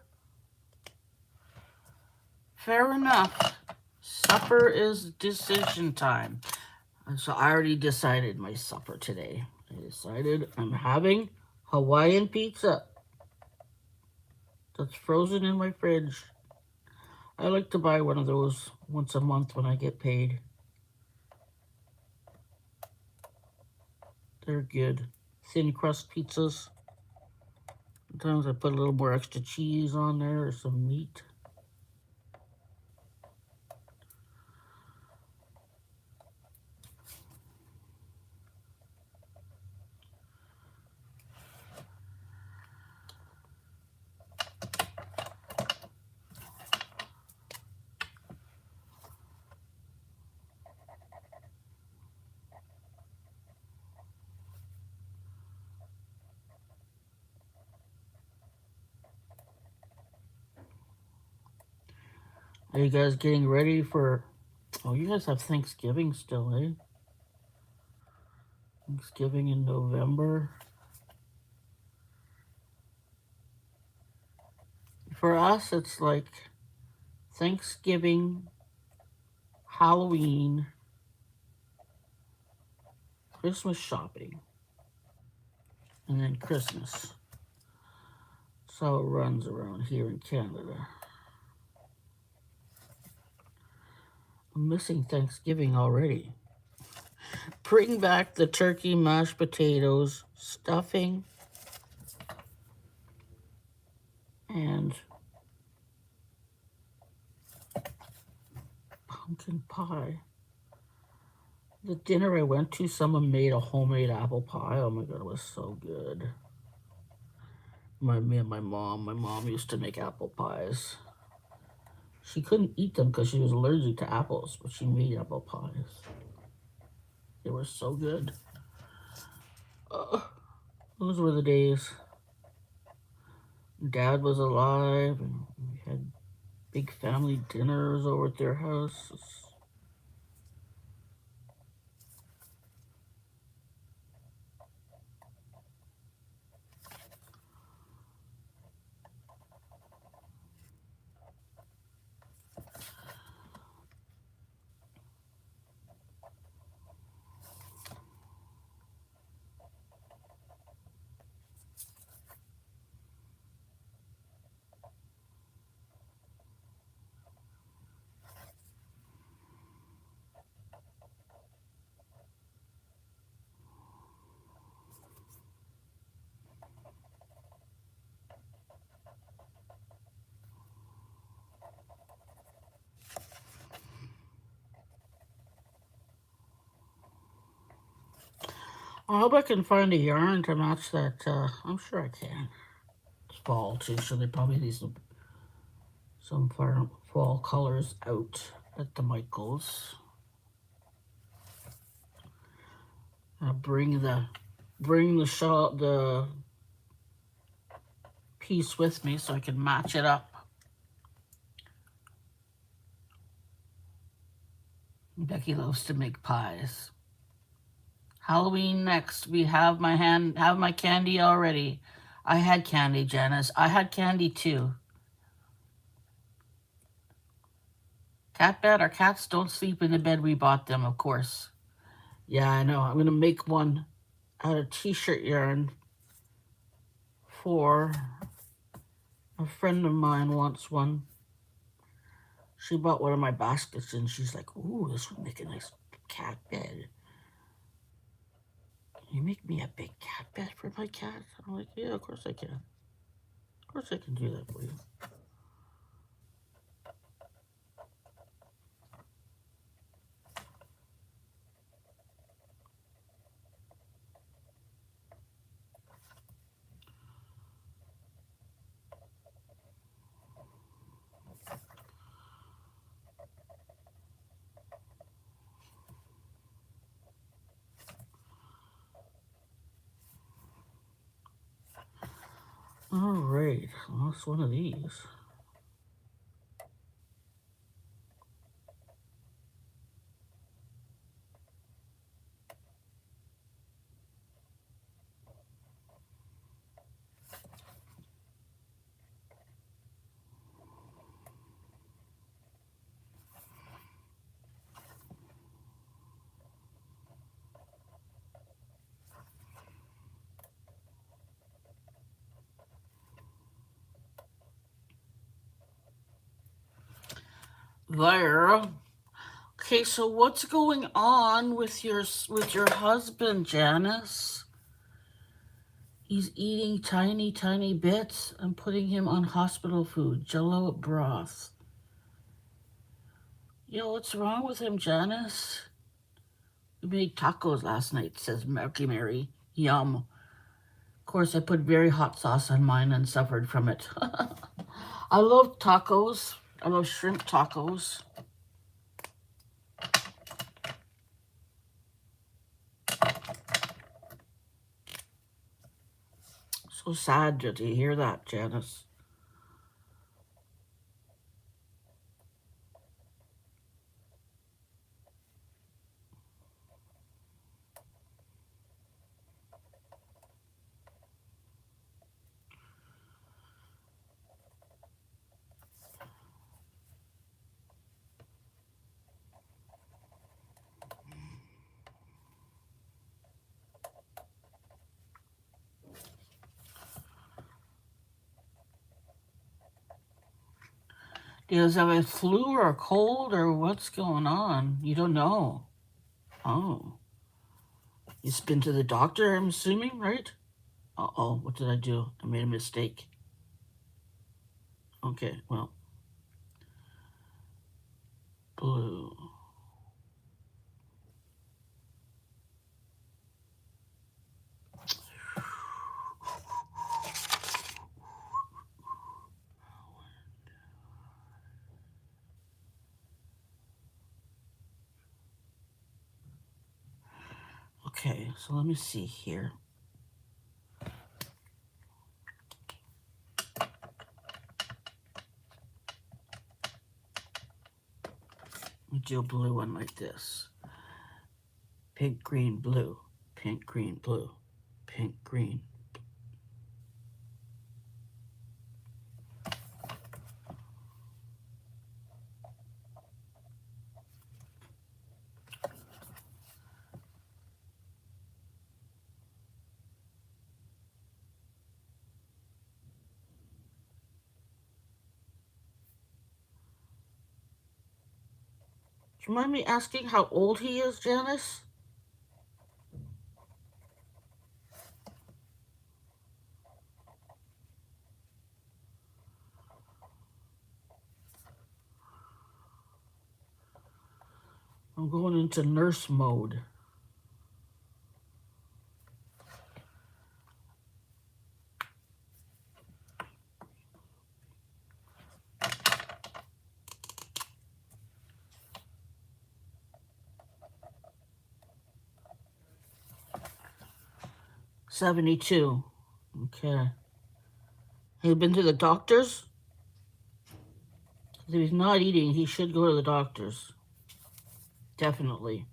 Fair enough. Supper is decision time. So I already decided my supper today. I decided I'm having Hawaiian pizza. That's frozen in my fridge. I like to buy one of those once a month when I get paid. They're good. Thin crust pizzas. Sometimes I put a little more extra cheese on there or some meat. Are you guys getting ready for... Oh, you guys have Thanksgiving still, eh? Thanksgiving in November. For us, it's like Thanksgiving, Halloween, Christmas shopping, and then Christmas. So it runs around here in Canada. I'm missing Thanksgiving already. Bring back the turkey, mashed potatoes, stuffing, and pumpkin pie. The dinner I went to, someone made a homemade apple pie. Oh my god, it was so good. Me and my mom used to make apple pies. She couldn't eat them because she was allergic to apples, but she made apple pies. They were so good. Those were the days. Dad was alive, and we had big family dinners over at their house. I hope I can find a yarn to match that. I'm sure I can. It's fall too, so they probably need some fall colors out at the Michaels. I'll bring the piece with me so I can match it up. Becky loves to make pies. Halloween next. We have my candy already. I had candy, Janice. I had candy too. Cat bed? Our cats don't sleep in the bed we bought them, of course. Yeah, I know. I'm gonna make one out of t-shirt yarn for a friend of mine wants one. She bought one of my baskets and she's like, ooh, this would make a nice cat bed. Can you make me a big cat bed for my cat? I'm like, yeah, of course I can. Of course I can do that for you. All right, lost one of these. There. Okay, so what's going on with your husband, Janice? He's eating tiny, tiny bits and putting him on hospital food, Jello broth. Yo, what's wrong with him, Janice? We made tacos last night, says Milky Mary. Yum. Of course, I put very hot sauce on mine and suffered from it. I love tacos. I love shrimp tacos. So sad to hear that, Janice. Does he have a flu or a cold or what's going on? You don't know. Oh. He's been to the doctor, I'm assuming, right? Uh-oh, what did I do? I made a mistake. Okay, well. Blue. Okay, so let me see here. Let me do a blue one like this. Pink, green, blue. Pink, green, blue. Pink, green. Do you mind me asking how old he is, Janice? I'm going into nurse mode. $72. Okay. Have you been to the doctors? If he's not eating, he should go to the doctors. Definitely.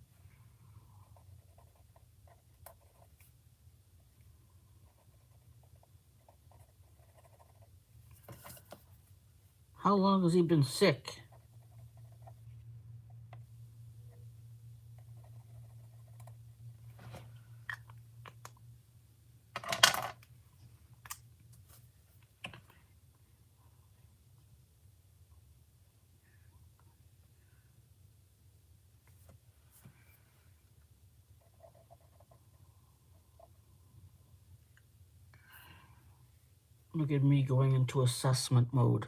How long has he been sick? Look at me going into assessment mode.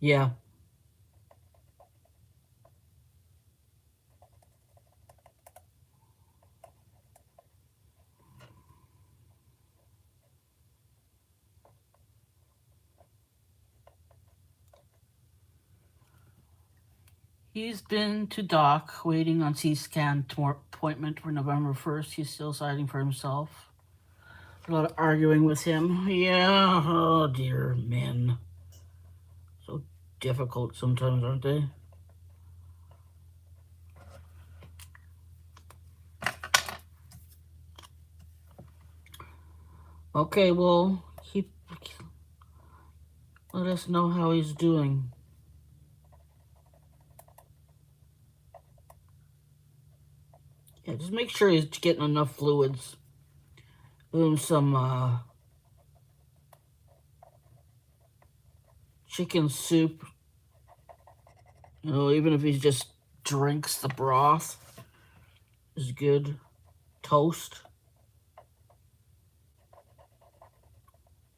Yeah. He's been to Doc, waiting on C-scan appointment for November 1st. He's still deciding for himself. A lot of arguing with him. Yeah, oh dear, men. So difficult sometimes, aren't they? Okay, well, let us know how he's doing. Yeah, just make sure he's getting enough fluids. Give him some chicken soup. You know, even if he just drinks the broth, is good. Toast.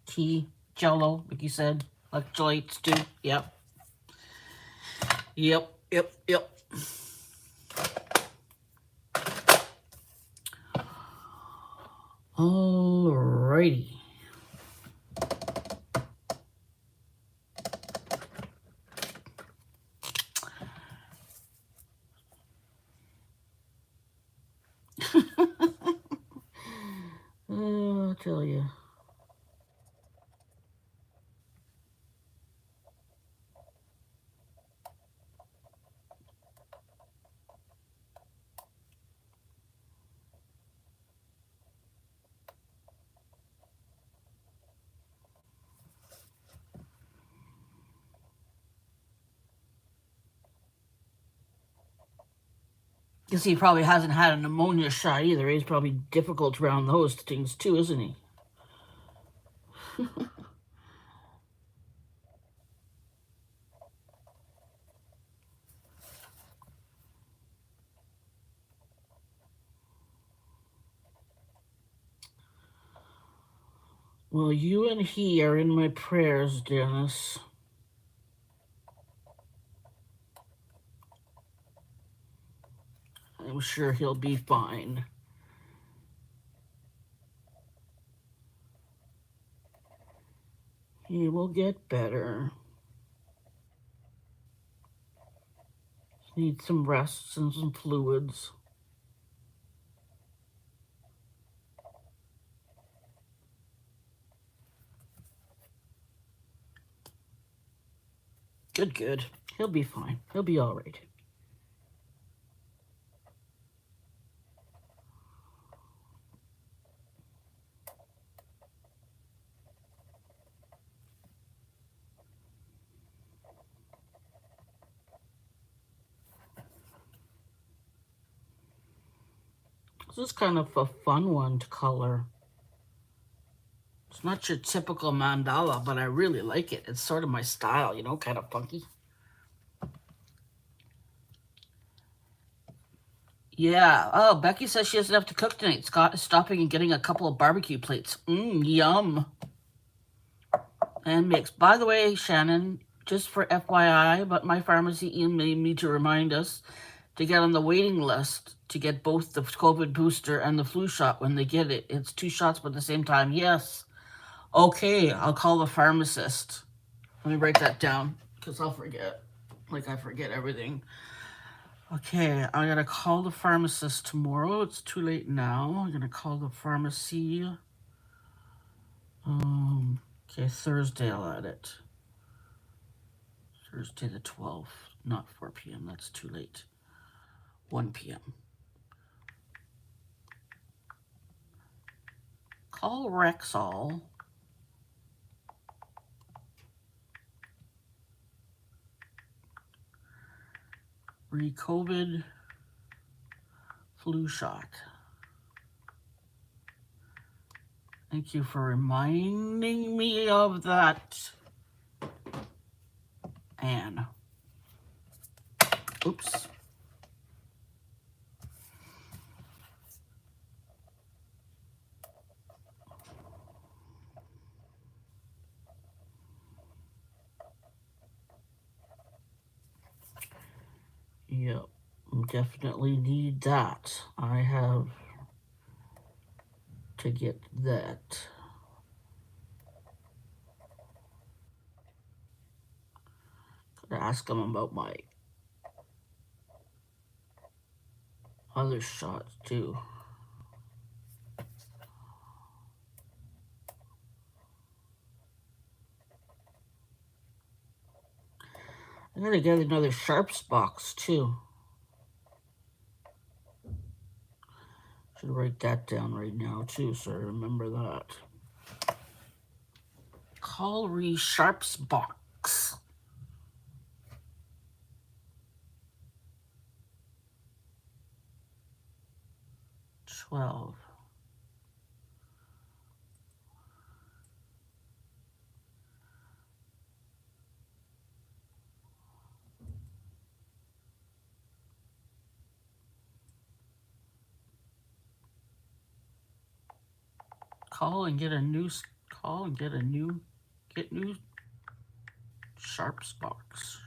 Tea. Jello, like you said. Electrolytes too. Yep. Yep. Alrighty. Guess he probably hasn't had a pneumonia shot either. He's probably difficult around those things too, isn't he? Well, you and he are in my prayers, Dennis. I'm sure he'll be fine. He will get better. Need some rest and some fluids. Good, good. He'll be fine. He'll be all right. This is kind of a fun one to color. It's not your typical mandala, but I really like it. It's sort of my style, you know, kind of funky. Yeah. Oh, Becky says she doesn't have to cook tonight. Scott is stopping and getting a couple of barbecue plates. Yum. And mix. By the way, Shannon, just for FYI, but my pharmacy emailed me to remind us to get on the waiting list to get both the COVID booster and the flu shot when they get it. It's 2 shots but at the same time. Yes. Okay, I'll call the pharmacist. Let me write that down because I'll forget. Like I forget everything. Okay, I gotta call the pharmacist tomorrow. It's too late now. I'm gonna call the pharmacy. Okay, Thursday I'll add it. Thursday the 12th, not 4 p.m. That's too late. 1 p.m. Call Rexall. Re-COVID flu shot. Thank you for reminding me of that, Anne. Oops. Yep, definitely need that. I have to get that. Gotta ask him about my other shots too. I gotta get another Sharps box too. Should write that down right now too, so I remember that. Call Sharps box. $12. Call and get new Sharps box.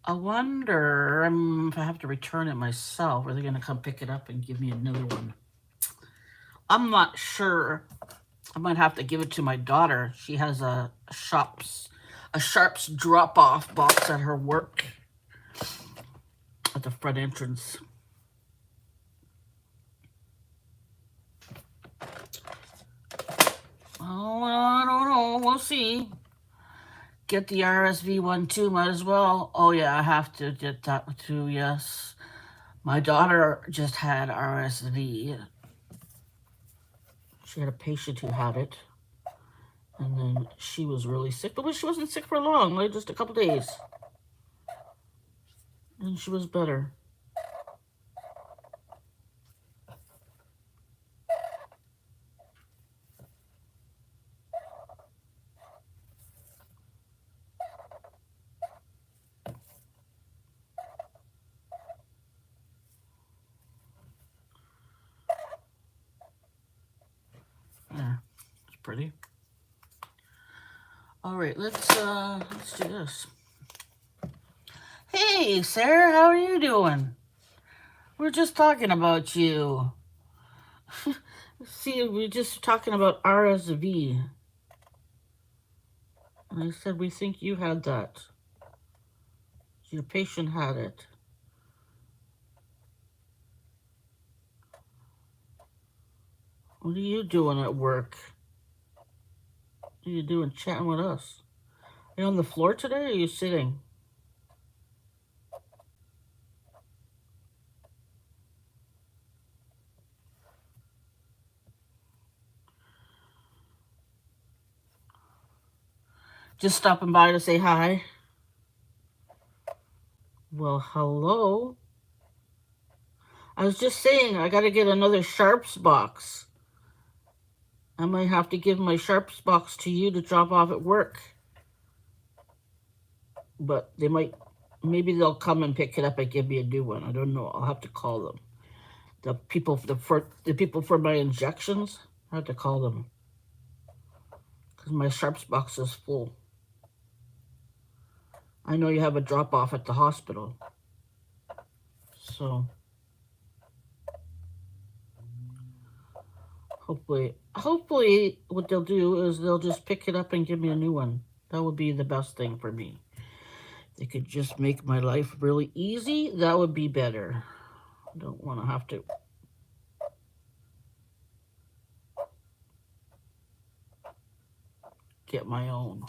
I wonder if I have to return it myself, or are they going to come pick it up and give me another one? I'm not sure. I might have to give it to my daughter. She has a Sharps drop-off box at her work at the front entrance. Oh, I don't know. We'll see. Get the RSV one too. Might as well. Oh yeah, I have to get that too. Yes, my daughter just had RSV. She had a patient who had it, and then she was really sick. But she wasn't sick for long. Like just a couple days. and she was better. There, it's pretty. All right, let's do this. Hey, Sarah, how are you doing? We're just talking about you. See, we're just talking about RSV. And I said, we think you had that. Your patient had it. What are you doing at work? What are you doing chatting with us? Are you on the floor today or are you sitting? Just stopping by to say hi? Well, hello. I was just saying I gotta get another Sharps box. I might have to give my Sharps box to you to drop off at work. But they might, maybe they'll come and pick it up and give me a new one. I don't know. I'll have to call them. The people, the people for my injections, I have to call them. Because my Sharps box is full. I know you have a drop off at the hospital. So hopefully what they'll do is they'll just pick it up and give me a new one. That would be the best thing for me. They could just make my life really easy. That would be better. I don't want to have to get my own.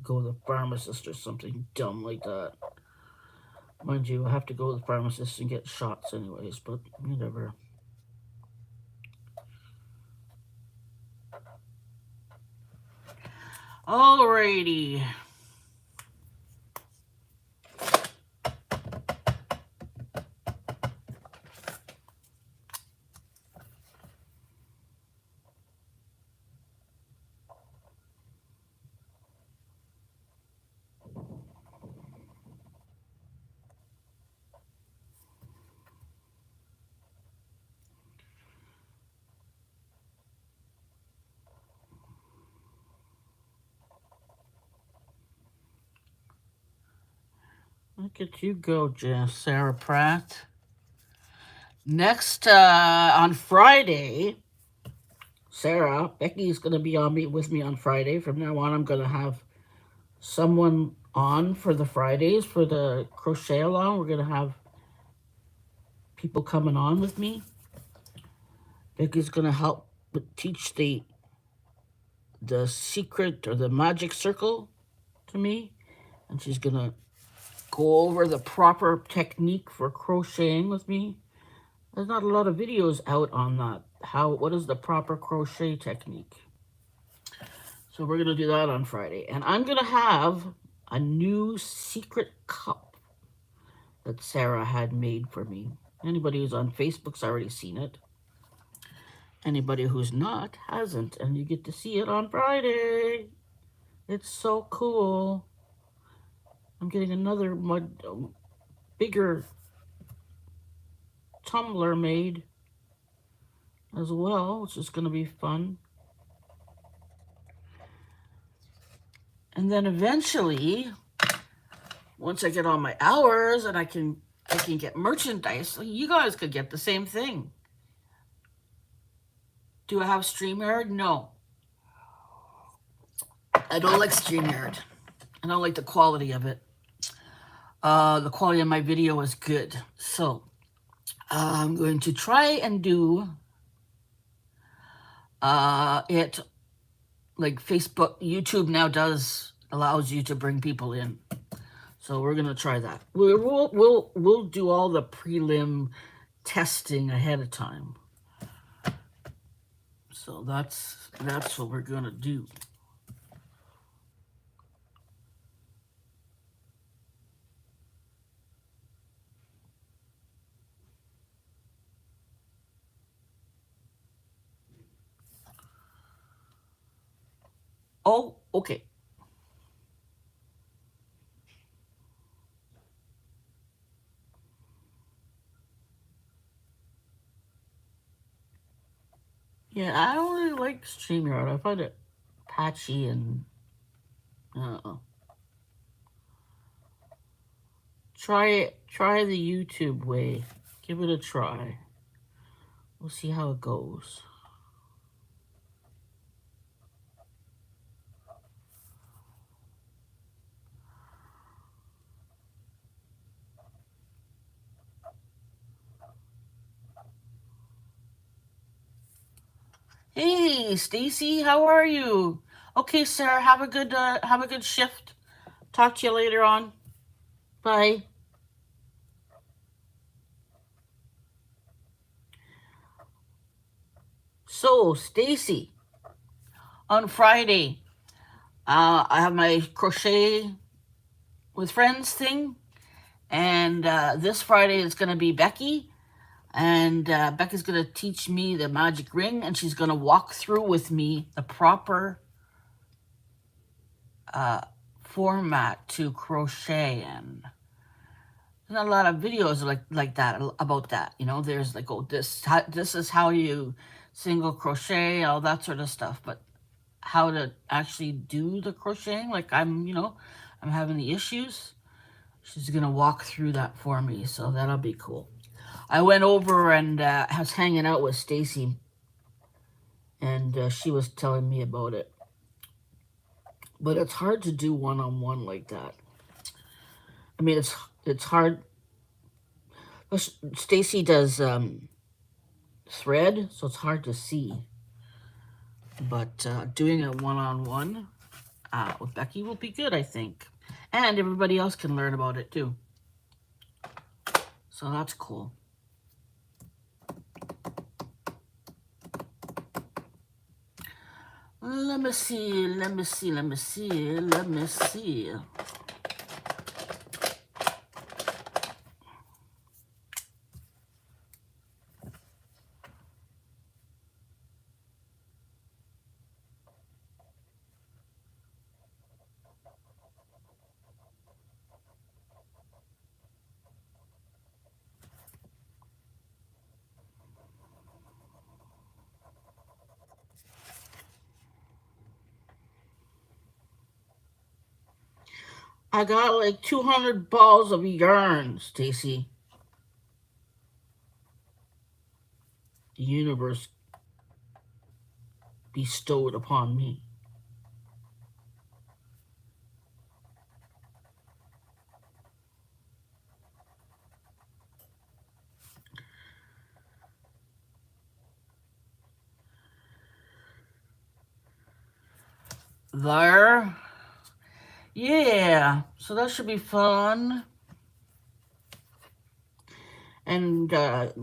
Go to the pharmacist or something dumb like that. Mind you, I have to go to the pharmacist and get shots anyways, but whatever. Alrighty. Look at you go, Sarah Pratt. Next, on Friday, Becky's going to be with me on Friday. From now on, I'm going to have someone on for the Fridays for the crochet along. We're going to have people coming on with me. Becky's going to help teach the secret or the magic circle to me. And she's going to go over the proper technique for crocheting with me. There's not a lot of videos out on that. What is the proper crochet technique? So we're going to do that on Friday. And I'm going to have a new secret cup that Sarah had made for me. Anybody who's on Facebook's already seen it. Anybody who's not hasn't. And you get to see it on Friday. It's so cool. I'm getting another bigger tumbler made as well, which is going to be fun. And then eventually, once I get all my hours and I can get merchandise, you guys could get the same thing. Do I have StreamYard? No. I don't like StreamYard. I don't like the quality of it. The quality of my video is good. So I'm going to try and do it like Facebook, YouTube now allows you to bring people in. So we're gonna try that. We'll do all the prelim testing ahead of time. So that's what we're gonna do. Oh, okay. Yeah, I don't really like StreamYard. I find it patchy and try it. Try the YouTube way. Give it a try. We'll see how it goes. Hey, Stacy, how are you? Okay, Sarah, have a good shift. Talk to you later on. Bye. So, Stacy, on Friday, I have my crochet with friends thing, and this Friday is going to be Becky, and Becky's going to teach me the magic ring, and she's going to walk through with me the proper format to crochet in. There's not a lot of videos like that about that. You know, there's like, oh, this is how you single crochet, all that sort of stuff. But how to actually do the crocheting, like I'm having the issues. She's gonna walk through that for me, so that'll be cool. I went over and was hanging out with Stacy, and she was telling me about it. But it's hard to do one-on-one like that. I mean, it's hard. Stacy does thread, so it's hard to see. But doing a one-on-one with Becky will be good, I think. And everybody else can learn about it too. So that's cool. Let me see. I got like 200 balls of yarn, Stacy. The universe bestowed upon me. There. Yeah, so that should be fun. And of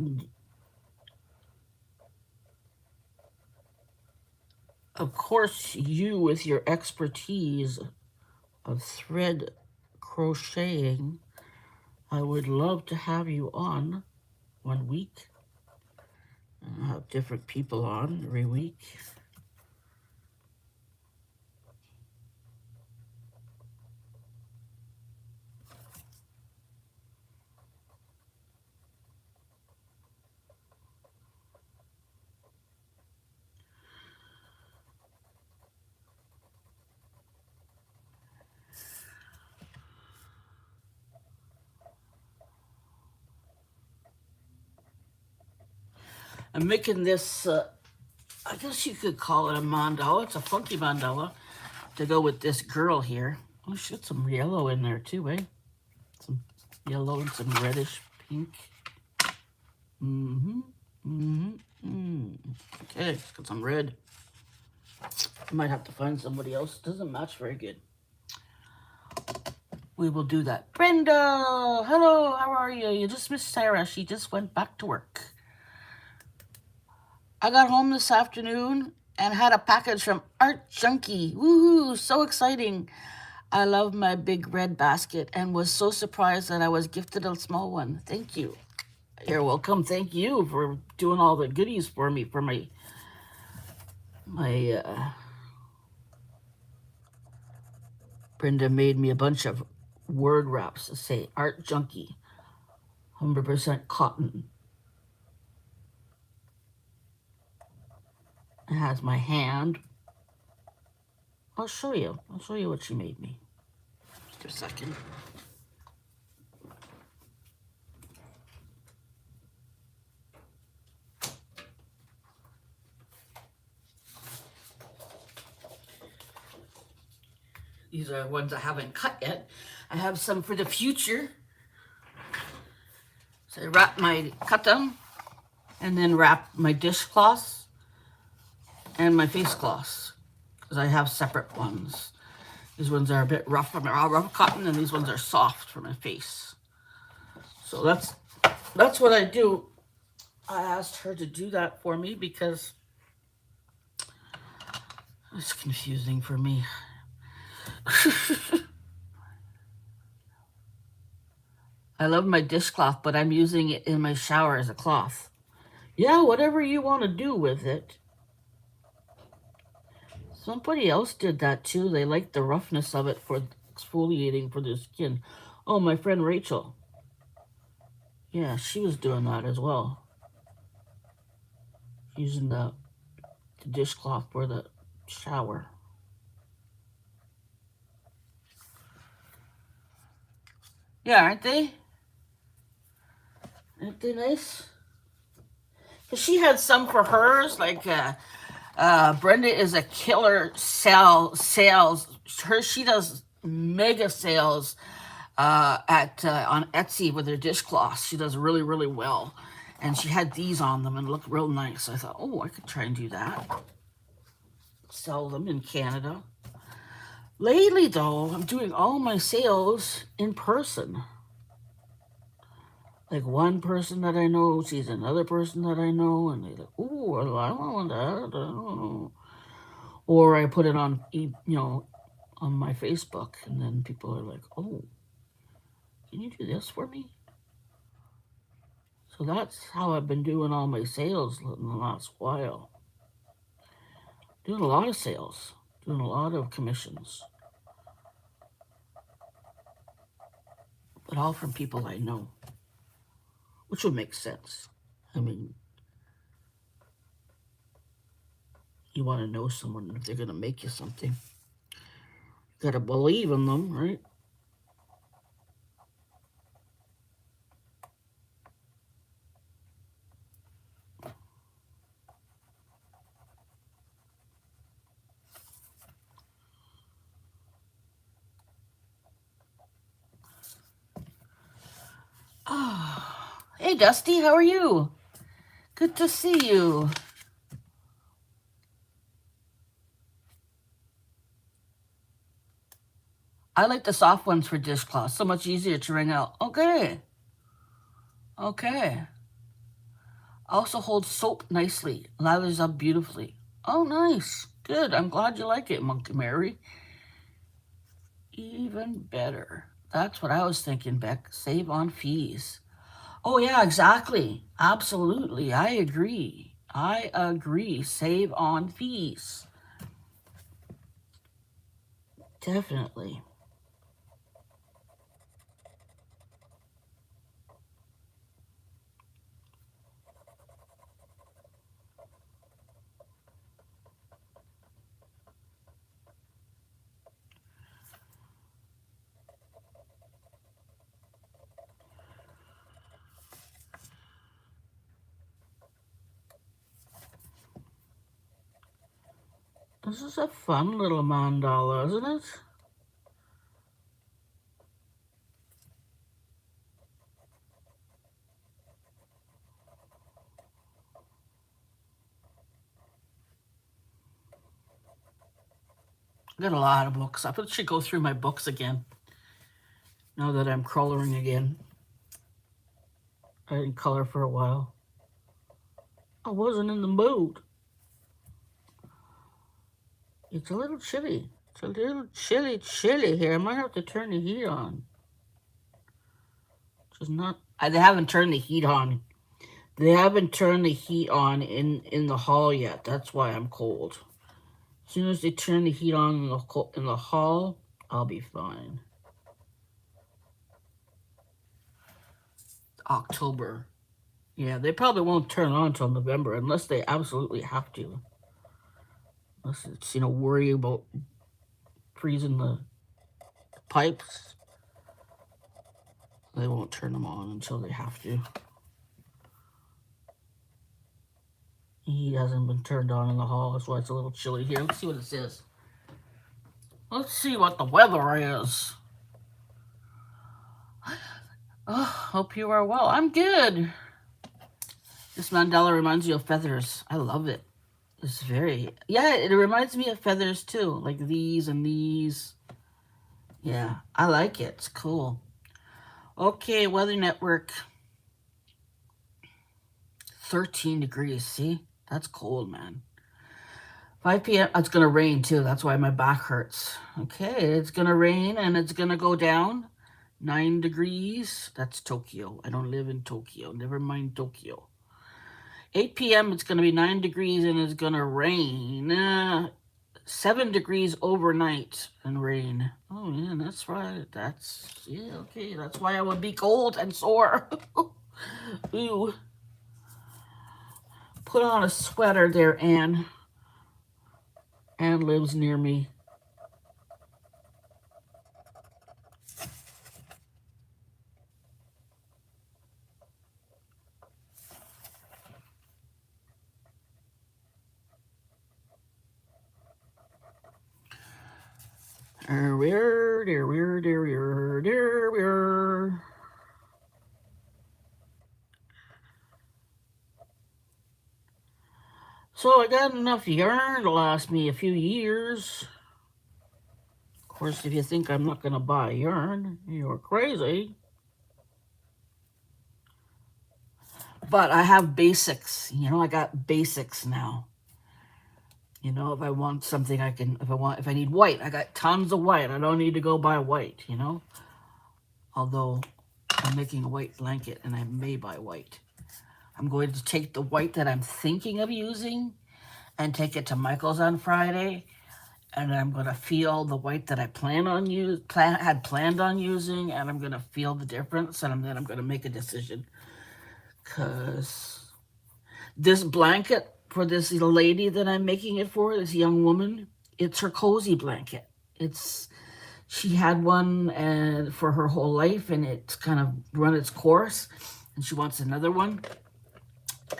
course, you with your expertise of thread crocheting, I would love to have you on one week. I'll have different people on every week. I'm making this, I guess you could call it a mandala. It's a funky mandala to go with this girl here. Oh, she got some yellow in there too, eh? Some yellow and some reddish pink. Okay, it's got some red. I might have to find somebody else. It doesn't match very good. We will do that. Brenda! Hello, how are you? You just missed Sarah. She just went back to work. I got home this afternoon and had a package from Junkie. Woohoo! So exciting. I love my big red basket and was so surprised that I was gifted a small one. Thank you. You're welcome. Thank you for doing all the goodies for me for my Brenda made me a bunch of word wraps that say Art Junkie, 100% cotton. It has my hand. I'll show you. I'll show you what she made me. Just a second. These are ones I haven't cut yet. I have some for the future. So I cut them, and then wrap my dishcloths and my face cloths, because I have separate ones. These ones are a bit rough. They're all rough cotton, and these ones are soft for my face. So that's what I do. I asked her to do that for me because it's confusing for me. I love my dishcloth, but I'm using it in my shower as a cloth. Yeah, whatever you want to do with it. Somebody else did that too. They liked the roughness of it for exfoliating for their skin. Oh, my friend Rachel. Yeah, she was doing that as well. Using the dishcloth for the shower. Yeah, aren't they? Aren't they nice? Because she had some for hers, like Brenda is a killer sales. She does mega sales at on Etsy with her dishcloths. She does really, really well. And she had these on them and looked real nice. I thought, oh, I could try and do that. Sell them in Canada. Lately, though, I'm doing all my sales in person. Like one person that I know sees another person that I know, and they're like, "Oh, I want that." Or I put it on, on my Facebook, and then people are like, "Oh, can you do this for me?" So that's how I've been doing all my sales in the last while. Doing a lot of sales, doing a lot of commissions, but all from people I know, which would make sense. I mean, you want to know someone if they're going to make you something. You got to believe in them, right? Oh, hey, Dusty, how are you? Good to see you. I like the soft ones for dishcloths. So much easier to wring out. Okay. Okay. Also holds soap nicely. Lathers up beautifully. Oh, nice. Good. I'm glad you like it, Monkey Mary. Even better. That's what I was thinking, Beck. Save on fees. Oh, yeah, exactly. Absolutely. I agree. I agree. Save on fees. Definitely. This is a fun little mandala, isn't it? I got a lot of books. I should go through my books again. Now that I'm coloring again. I didn't color for a while. I wasn't in the mood. It's a little chilly. It's a little chilly here. I might have to turn the heat on. Just not. They haven't turned the heat on. They haven't turned the heat on in the hall yet. That's why I'm cold. As soon as they turn the heat on in the hall, I'll be fine. October. Yeah, they probably won't turn on until November unless they absolutely have to. Unless it's, worry about freezing the pipes. They won't turn them on until they have to. Heat hasn't been turned on in the hall. That's why it's a little chilly here. Let's see what it says. Let's see what the weather is. Oh, hope you are well. I'm good. This mandala reminds you of feathers. I love it. It's very... Yeah, it reminds me of feathers too. Like these and these. Yeah, I like it. It's cool. Okay, Weather Network. 13 degrees. See? That's cold, man. 5 p.m. It's going to rain too. That's why my back hurts. Okay, it's going to rain and it's going to go down. 9 degrees. That's Tokyo. I don't live in Tokyo. Never mind Tokyo. 8 p.m. it's going to be 9 degrees and it's going to rain. 7 degrees overnight and rain. Oh, yeah, that's right. Okay. That's why I would be cold and sore. Ooh. Put on a sweater there, Anne. Anne lives near me. So I got enough yarn to last me a few years. Of course, if you think I'm not going to buy yarn, you're crazy. But I have basics. I got basics now. If I want something, if I need white, I got tons of white. I don't need to go buy white, Although I'm making a white blanket and I may buy white. I'm going to take the white that I'm thinking of using and take it to Michael's on Friday. And I'm going to feel the white that I had planned on using, and I'm going to feel the difference, and then I'm going to make a decision. Because this blanket for this lady that I'm making it for, this young woman, it's her cozy blanket. She had one for her whole life, and it's kind of run its course, and she wants another one.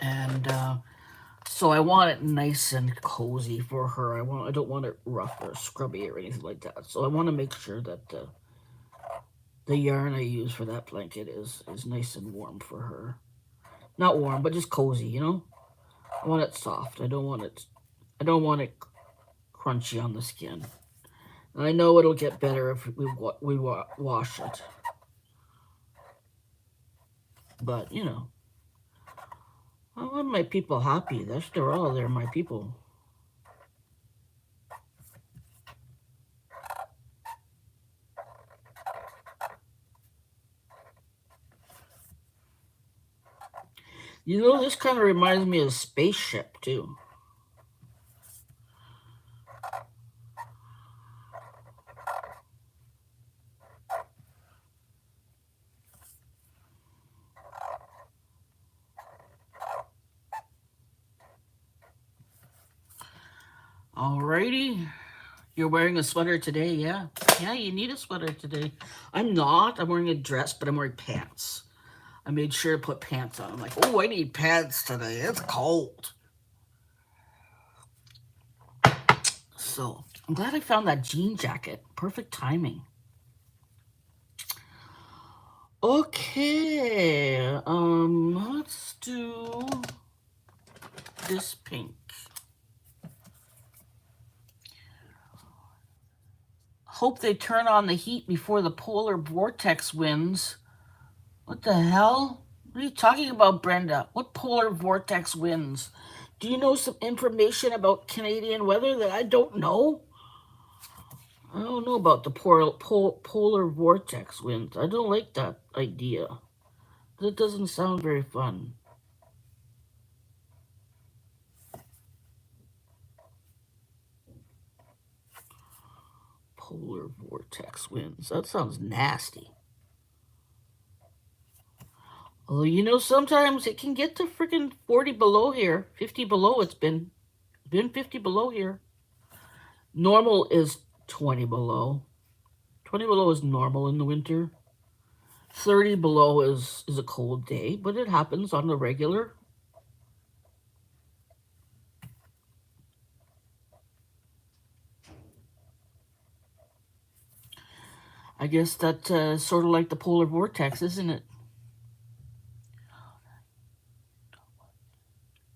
And so I want it nice and cozy for her. I don't want it rough or scrubby or anything like that. So I want to make sure that the yarn I use for that blanket is nice and warm for her. Not warm, but just cozy, I want it soft. I don't want it crunchy on the skin. And I know it'll get better if we wash it. But, I want my people happy. They're my people. This kind of reminds me of a spaceship, too. Alrighty. You're wearing a sweater today, yeah? Yeah, you need a sweater today. I'm not. I'm wearing a dress, but I'm wearing pants. I made sure to put pants on. I'm like, oh, I need pants today. It's cold. So, I'm glad I found that jean jacket. Perfect timing. Okay, let's do this pink. Hope they turn on the heat before the polar vortex winds. What the hell? What are you talking about, Brenda? What polar vortex winds? Do you know some information about Canadian weather that I don't know? I don't know about the polar vortex winds. I don't like that idea. That doesn't sound very fun. Polar vortex winds. That sounds nasty. Although, you know, sometimes it can get to freaking 40 below here. 50 below it's been 50 below here. Normal is 20 below. 20 below is normal in the winter. 30 below is a cold day, but it happens on the regular. I guess that's sort of like the polar vortex, isn't it?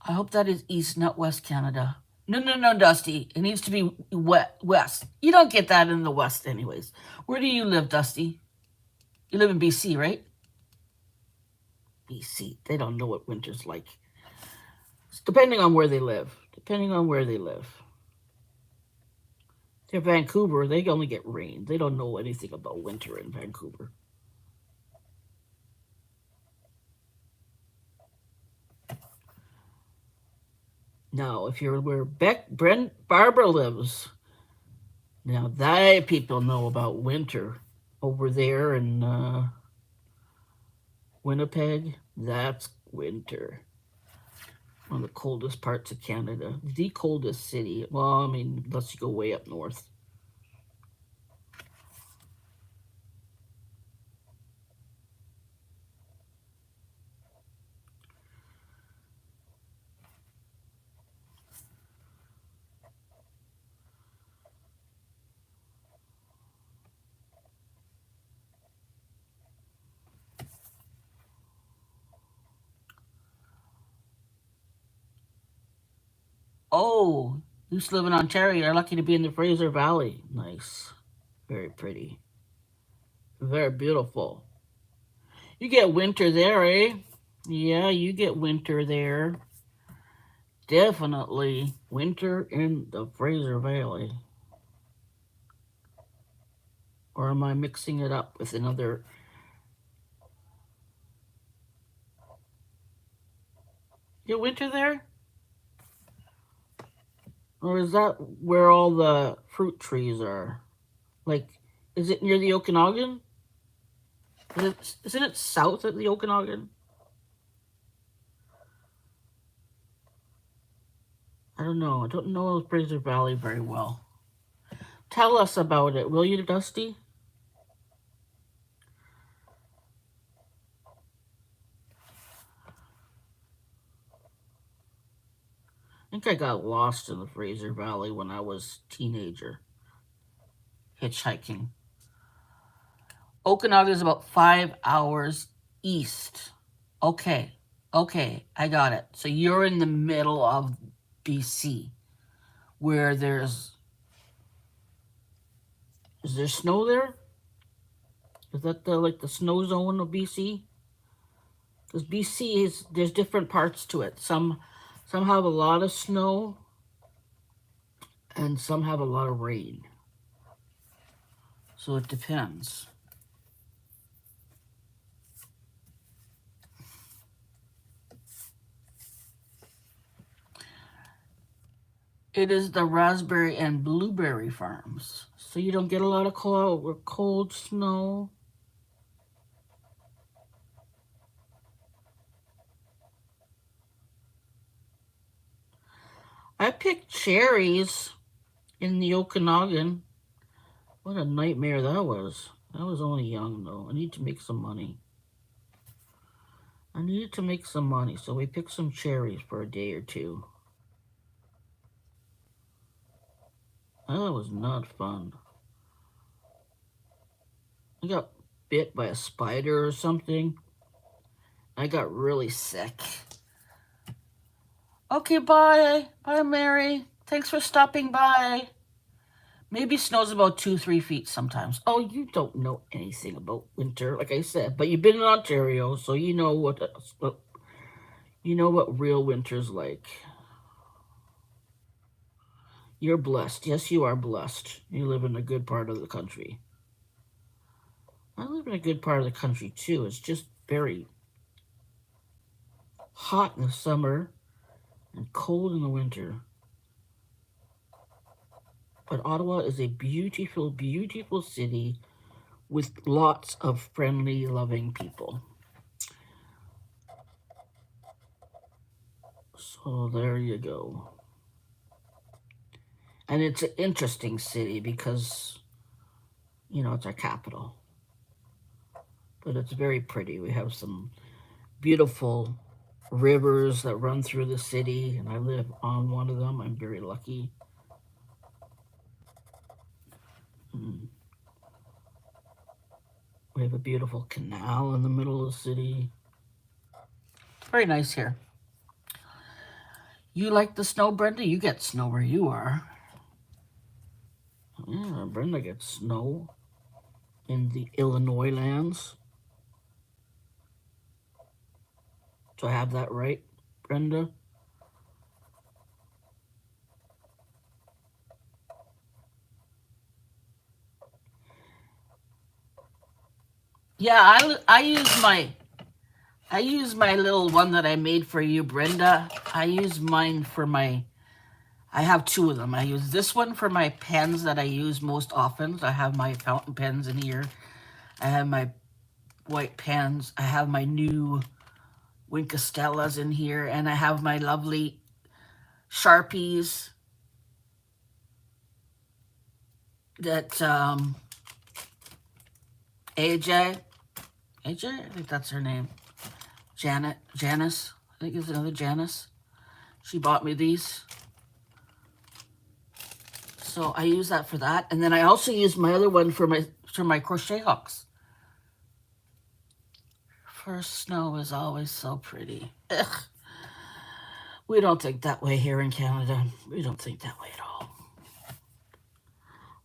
I hope that is East, not West Canada. No, no, no, Dusty. It needs to be west. You don't get that in the West, anyways. Where do you live, Dusty? You live in BC, right? BC. They don't know what winter's like. It's depending on where they live. Depending on where they live. They're Vancouver. They only get rain. They don't know anything about winter in Vancouver. Now, if you're where Barbara lives, now they people know about winter over there in Winnipeg. That's winter. One of the coldest parts of Canada. The coldest city. Well, I mean, unless you go way up north. Oh, you used to live in Ontario. You're lucky to be in the Fraser Valley. Nice. Very pretty. Very beautiful. You get winter there, eh? Yeah, you get winter there. Definitely winter in the Fraser Valley. Or am I mixing it up with another? You get winter there? Or is that where all the fruit trees are? Like, is it near the Okanagan? Isn't it south of the Okanagan? I don't know. I don't know Fraser Valley very well. Tell us about it, will you, Dusty? I think I got lost in the Fraser Valley when I was a teenager, hitchhiking. Okanagan is about 5 hours east. Okay, okay, I got it. So you're in the middle of BC, where is there snow there? Is that like the snow zone of BC? Because BC there's different parts to it. Some have a lot of snow, and some have a lot of rain. So it depends. It is the raspberry and blueberry farms. So you don't get a lot of cold snow. I picked cherries in the Okanagan. What a nightmare that was. I was only young, though. I need to make some money. I needed to make some money, so we picked some cherries for a day or two. That was not fun. I got bit by a spider or something. I got really sick. Okay, bye. Bye, Mary. Thanks for stopping by. Maybe snow's about 2-3 feet sometimes. Oh, you don't know anything about winter, like I said, but you've been in Ontario, so you know what real winter's like. You're blessed. Yes, you are blessed. You live in a good part of the country. I live in a good part of the country too. It's just very hot in the summer and cold in the winter. But Ottawa is a beautiful, beautiful city with lots of friendly, loving people. So there you go. And it's an interesting city because, it's our capital. But it's very pretty. We have some beautiful rivers that run through the city, and I live on one of them. I'm very lucky. Mm. We have a beautiful canal in the middle of the city. It's very nice here. You like the snow, Brenda? You get snow where you are. Yeah, Brenda gets snow in the Illinois lands. Do I have that right, Brenda? Yeah, I use my little one that I made for you, Brenda. I use mine for my. I have two of them. I use this one for my pens that I use most often. I have my fountain pens in here. I have my white pens. I have my new Wincastellas in here, and I have my lovely Sharpies that AJ, AJ, I think that's her name. Janice, I think it's another Janice. She bought me these. So I use that for that. And then I also use my other one for my crochet hooks. First snow is always so pretty. Ugh. We don't think that way here in Canada. We don't think that way at all.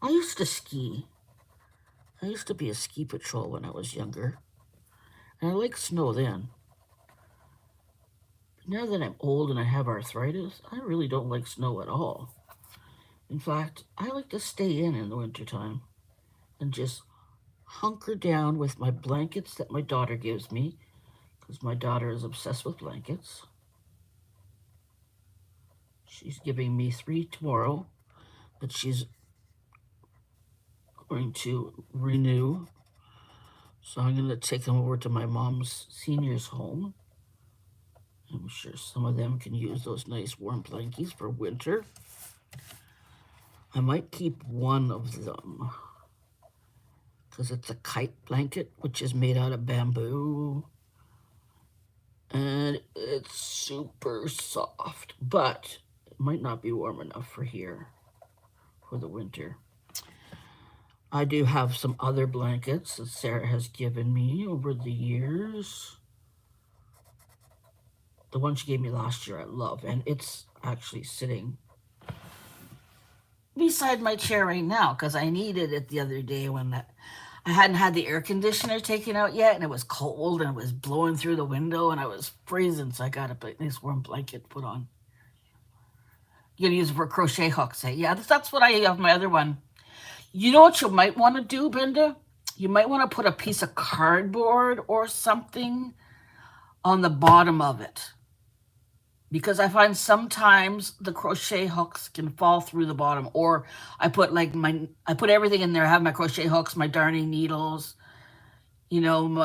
I used to ski. I used to be a ski patrol when I was younger. And I liked snow then. But now that I'm old and I have arthritis, I really don't like snow at all. In fact, I like to stay in the wintertime and just hunker down with my blankets that my daughter gives me, because my daughter is obsessed with blankets. She's giving me 3 tomorrow, but she's going to renew. So I'm going to take them over to my mom's senior's home. I'm sure some of them can use those nice warm blankies for winter. I might keep one of them because it's a kite blanket, which is made out of bamboo. And it's super soft, but it might not be warm enough for here for the winter. I do have some other blankets that Sarah has given me over the years. The one she gave me last year I love, and it's actually sitting beside my chair right now because I needed it the other day when I hadn't had the air conditioner taken out yet, and it was cold and it was blowing through the window and I was freezing, so I got a nice warm blanket put on. You're gonna use it for crochet hooks, eh? Yeah, that's what I have my other one. You know what you might want to do, Brenda? You might want to put a piece of cardboard or something on the bottom of it. Because I find sometimes the crochet hooks can fall through the bottom. Or I put everything in there. I have my crochet hooks, my darning needles, my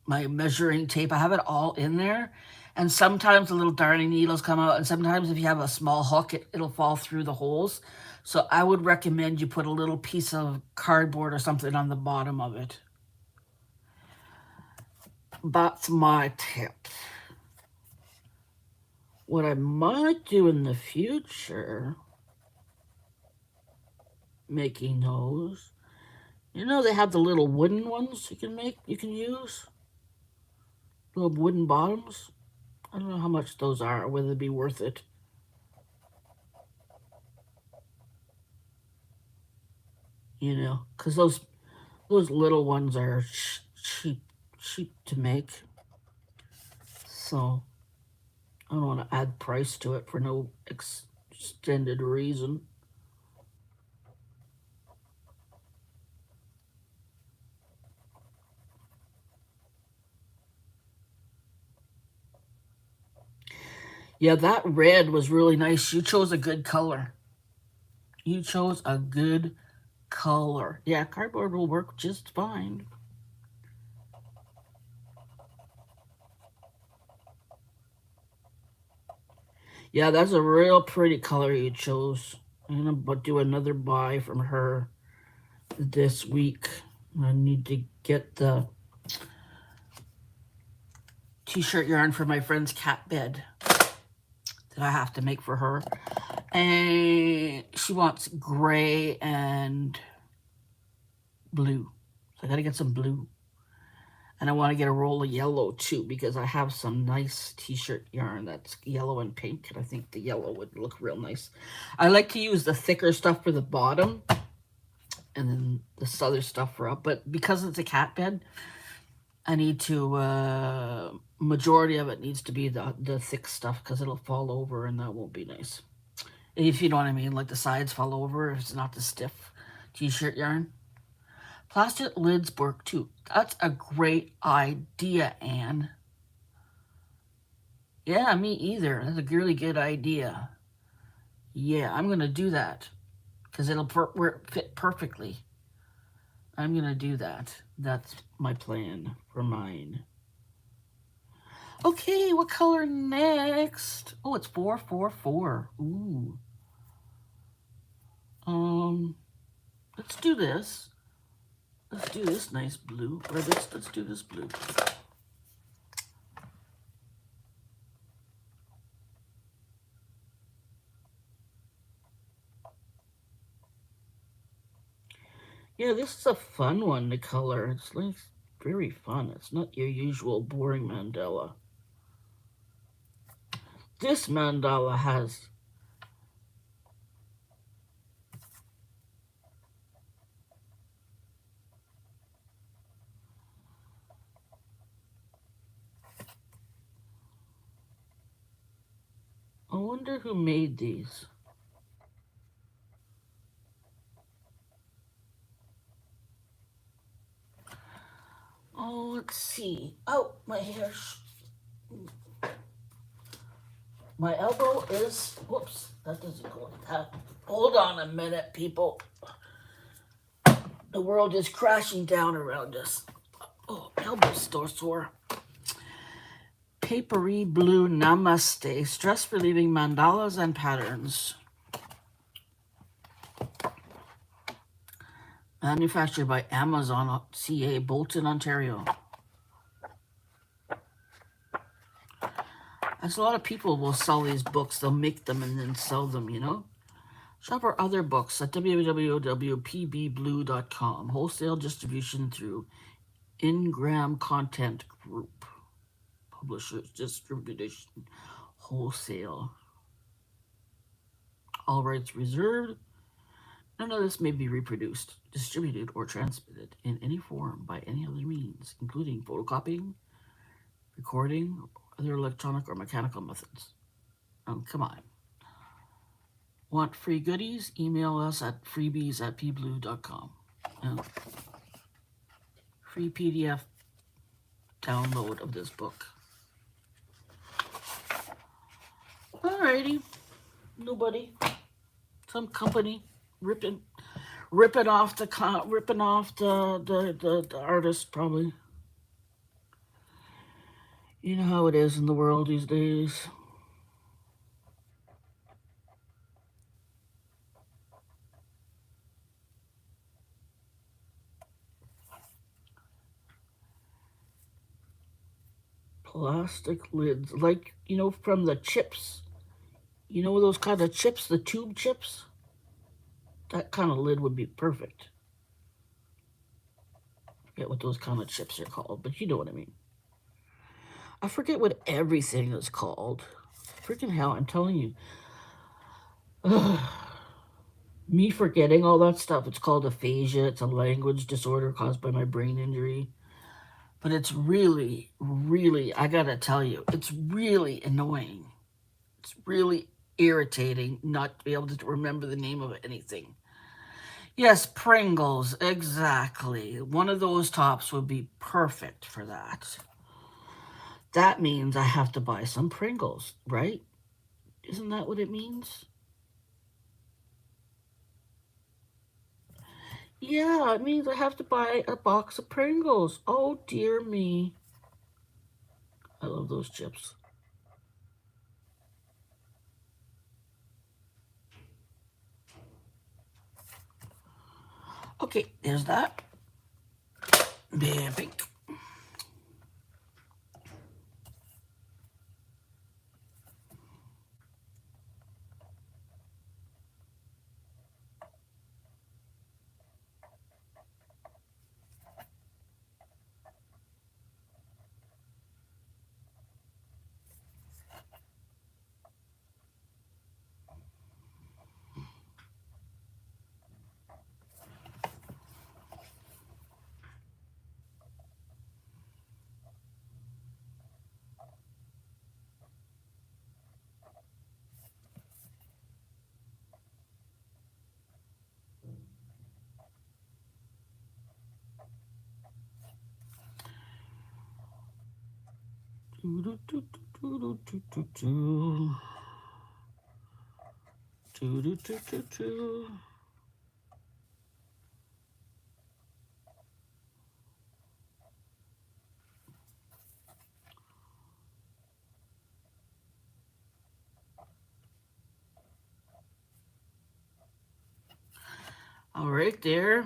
measuring tape. I have it all in there. And sometimes the little darning needles come out, and sometimes if you have a small hook, it'll fall through the holes. So I would recommend you put a little piece of cardboard or something on the bottom of it. That's my tip. What I might do in the future, making those, they have the little wooden ones you can use. Little wooden bottoms. I don't know how much those are, or whether it'd be worth it. Because those little ones are cheap to make. So I don't want to add price to it for no extended reason. Yeah, that red was really nice. You chose a good color. You chose a good color. Yeah, cardboard will work just fine. Yeah, that's a real pretty color you chose. I'm gonna do another buy from her this week. I need to get the t-shirt yarn for my friend's cat bed that I have to make for her. And she wants gray and blue. So I gotta get some blue. And I want to get a roll of yellow too because I have some nice t-shirt yarn that's yellow and pink, and I think the yellow would look real nice. I like to use the thicker stuff for the bottom and then this other stuff for up, but because it's a cat bed, I need to majority of it needs to be the thick stuff because it'll fall over and that won't be nice. If you know what I mean, like the sides fall over if it's not the stiff t-shirt yarn. Plastic lids work too. That's a great idea, Anne. Yeah, me either. That's a really good idea. Yeah, I'm gonna do that because it'll fit perfectly. I'm gonna do that. That's my plan for mine. Okay, what color next? Oh, it's 444. Ooh. Um, let's do this. Let's do this nice blue. Or let's do this blue. Yeah, this is a fun one to color. It's like very fun. It's not your usual boring mandala. This mandala has I wonder who made these. Oh, let's see. Oh, my hair. My elbow is. Whoops, that doesn't go like that. Hold on a minute, people. The world is crashing down around us. Oh, elbow's still sore. Papery Blue Namaste. Stress relieving mandalas and patterns. Manufactured by Amazon CA, Bolton, Ontario. As a lot of people will sell these books, they'll make them and then sell them, you know? Shop our other books at www.pbblue.com. Wholesale distribution through Ingram Content Group. Publishers, distribution, wholesale. All rights reserved. None of this may be reproduced, distributed, or transmitted in any form by any other means, including photocopying, recording, or other electronic or mechanical methods. Come on. Want free goodies? Email us at freebies@pblue.com. Free PDF download of this book. Alrighty. Nobody. Some company ripping off the artist probably. You know how it is in the world these days. Plastic lids, like from the chips. You know those kind of chips, the tube chips. That kind of lid would be perfect. I forget what those kind of chips are called, but you know what I mean. I forget what everything is called. Freaking hell, I'm telling you. Ugh. Me forgetting all that stuff. It's called aphasia. It's a language disorder caused by my brain injury. But it's really, really, I gotta tell you, it's really annoying. It's really irritating not to be able to remember the name of anything. Yes, Pringles, exactly. One of those tops would be perfect for that. That means I have to buy some Pringles, right? Isn't that what it means? Yeah, it means I have to buy a box of Pringles. Oh, dear me. I love those chips. Okay, there's that. Pink. All right, there.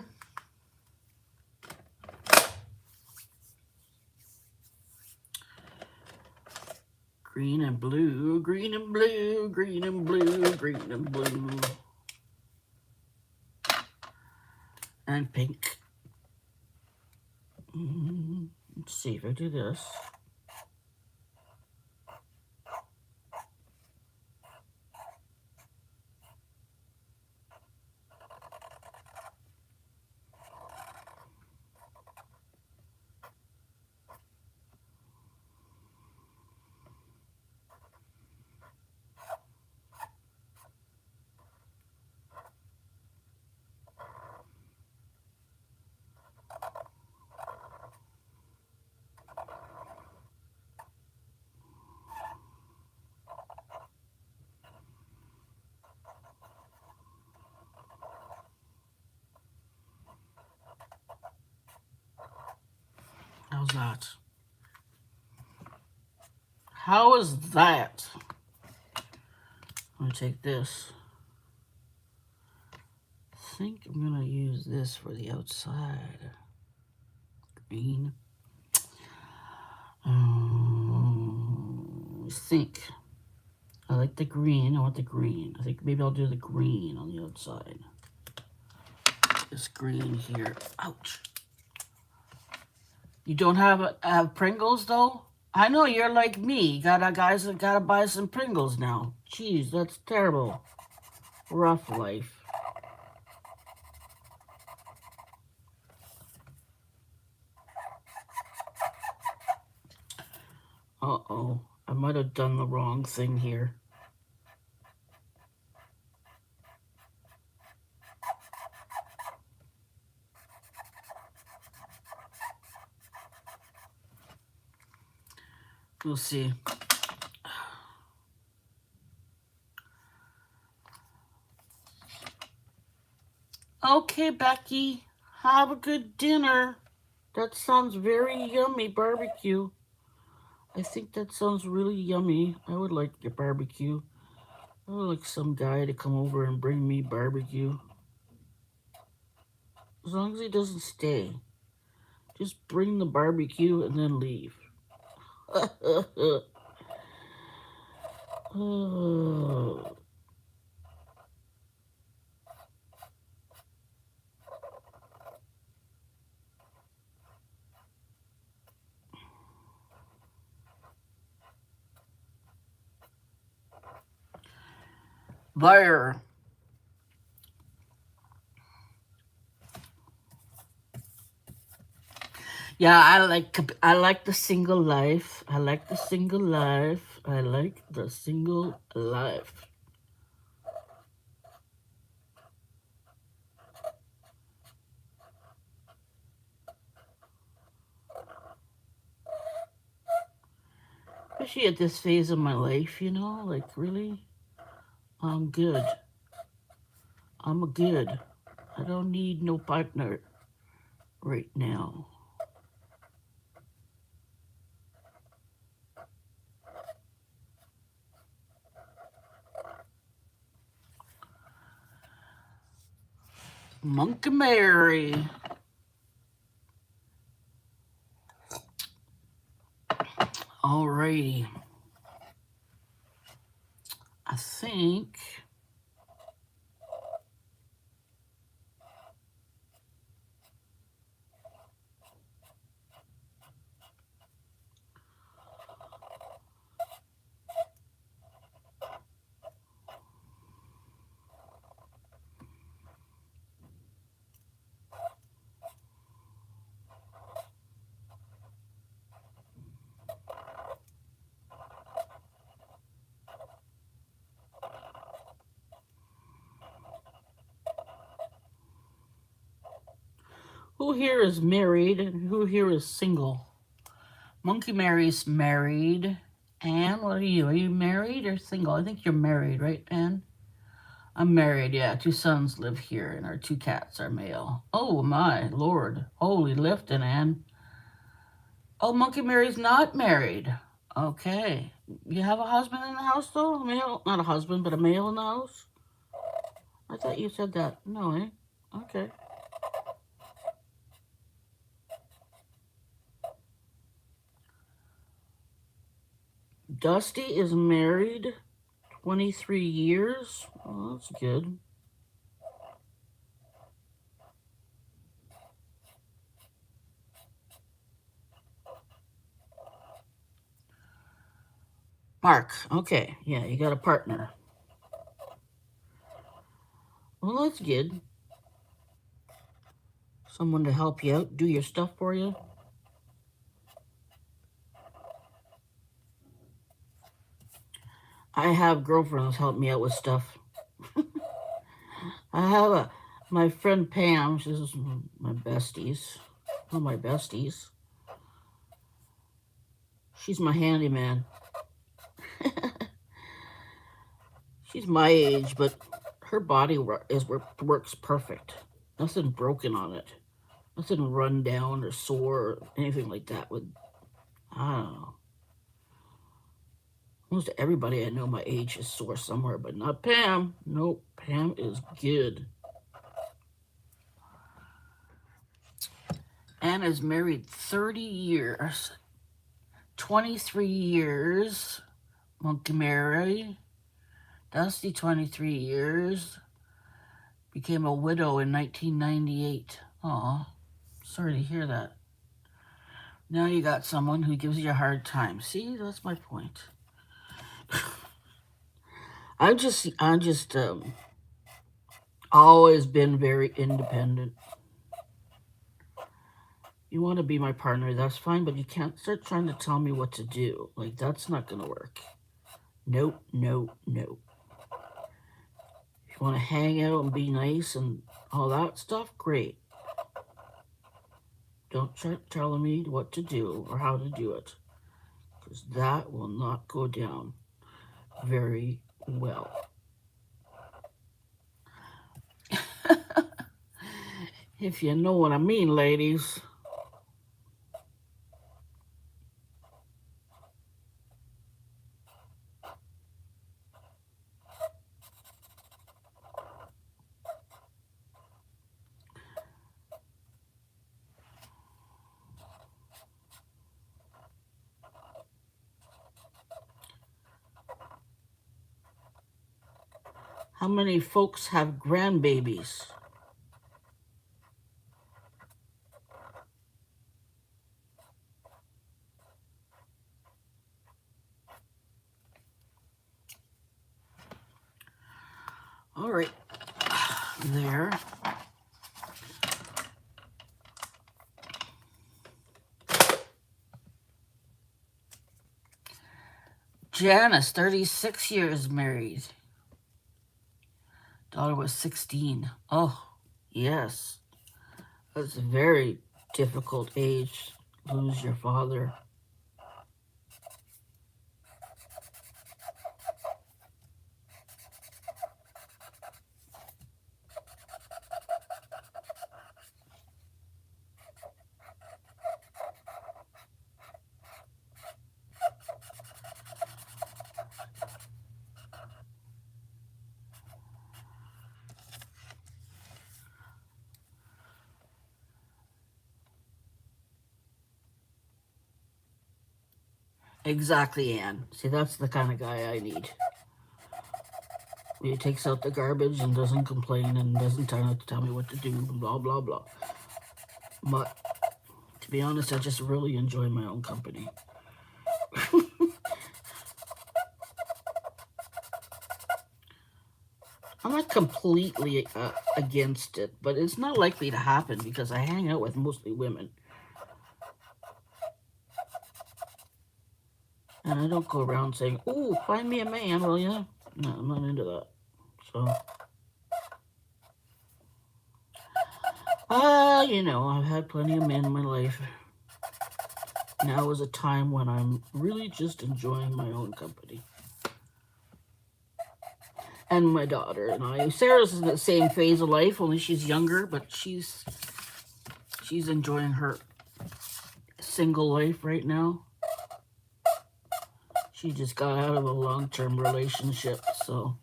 Green and blue, green and blue, green and blue, green and blue. And pink. Let's see if I do this. How's that? How is that? I'm gonna take this. I think I'm gonna use this for the outside. Green. I think. I like the green. I want the green. I think maybe I'll do the green on the outside. This green here. Ouch. You don't have Pringles though? I know you're like me. Gotta buy some Pringles now. Jeez, that's terrible. Rough life. Uh-oh. I might have done the wrong thing here. We'll see. Okay, Becky. Have a good dinner. That sounds very yummy, barbecue. I think that sounds really yummy. I would like your barbecue. I would like some guy to come over and bring me barbecue. As long as he doesn't stay. Just bring the barbecue and then leave. Oh. There. Yeah, I like the single life. I like the single life. I like the single life. Especially at this phase of my life, you know, like really, I'm good. I'm a good. I don't need no partner right now. Monkey Mary. Alrighty. I think who here is married and who here is single? Monkey Mary's married. Anne, what are you? Are you married or single? I think you're married, right, Anne? I'm married, yeah. 2 sons live here, and our 2 cats are male. Oh, my Lord. Holy lifting, Anne. Oh, Monkey Mary's not married. Okay. You have a husband in the house, though? A male? Not a husband, but a male in the house? I thought you said that. No, eh? Okay. Dusty is married 23 years. Oh, that's good. Mark. Okay. Yeah, you got a partner. Well, that's good. Someone to help you out, do your stuff for you. I have girlfriends help me out with stuff. I have my friend Pam. She's my besties. One of my besties. She's my handyman. She's my age, but her body works perfect. Nothing broken on it. Nothing run down or sore or anything like that. I don't know. Almost everybody I know my age is sore somewhere, but not Pam. Nope, Pam is good. Anna's married 30 years. 23 years. Monkey Mary. Dusty, 23 years. Became a widow in 1998. Aw, sorry to hear that. Now you got someone who gives you a hard time. See, that's my point. I'm just always been very independent. You want to be my partner, that's fine, but you can't start trying to tell me what to do. Like, that's not going to work. Nope, no, no. If you want to hang out and be nice and all that stuff, great. Don't try telling me what to do or how to do it, because that will not go down very well. If you know what I mean, ladies. How many folks have grandbabies? All right, there. Janice, 36 years married. Daughter was 16. Oh, yes. That's a very difficult age to lose your father. Exactly, Anne. See, that's the kind of guy I need. He takes out the garbage and doesn't complain and doesn't tell me what to do, blah, blah, blah. But to be honest, I just really enjoy my own company. I'm not completely against it, but it's not likely to happen because I hang out with mostly women. And I don't go around saying, "Oh, find me a man, will you?" No, I'm not into that. So, you know, I've had plenty of men in my life. Now is a time when I'm really just enjoying my own company. And my daughter and I. Sarah's in the same phase of life, only she's younger, but she's enjoying her single life right now. She just got out of a long-term relationship, so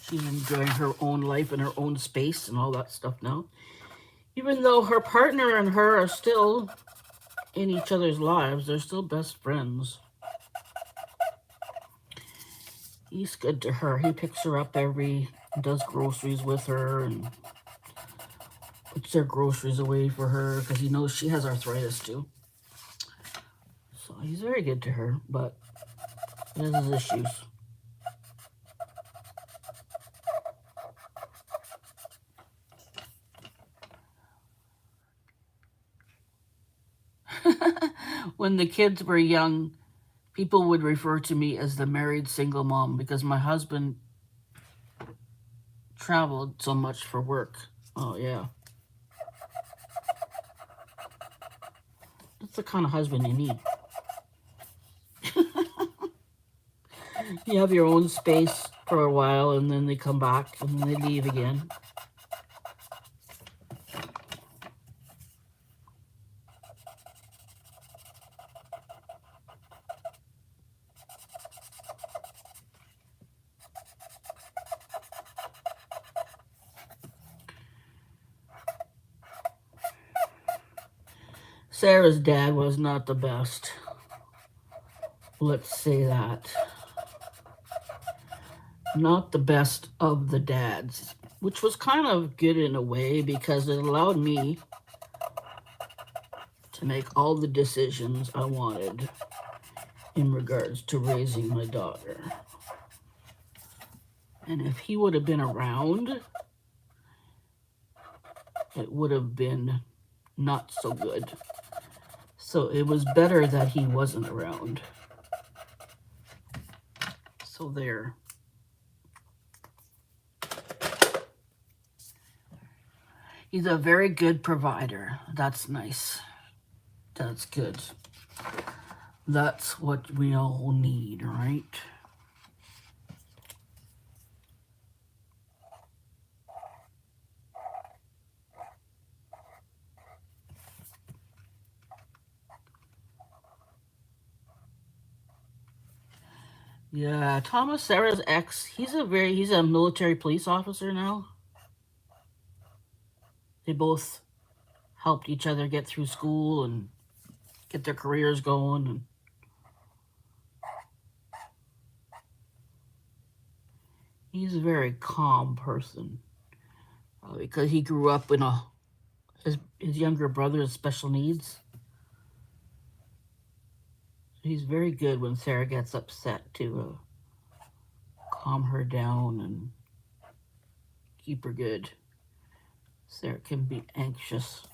she's enjoying her own life and her own space and all that stuff now. Even though her partner and her are still in each other's lives, they're still best friends. He's good to her. He picks her up does groceries with her and puts their groceries away for her because he knows she has arthritis too. So he's very good to her, but he has his issues. When the kids were young, people would refer to me as the married single mom because my husband traveled so much for work. Oh, yeah. That's the kind of husband you need. You have your own space for a while, and then they come back, and then they leave again. Sarah's dad was not the best. Let's say that. Not the best of the dads, which was kind of good in a way because it allowed me to make all the decisions I wanted in regards to raising my daughter. And if he would have been around, it would have been not so good. So it was better that he wasn't around. So there. He's a very good provider. That's nice. That's good. That's what we all need, right? Yeah, Thomas, Sarah's ex, he's a military police officer now. They both helped each other get through school and get their careers going. And he's a very calm person because he grew up in his younger brother has special needs. He's very good when Sarah gets upset to calm her down and keep her good. Sarah can be anxious.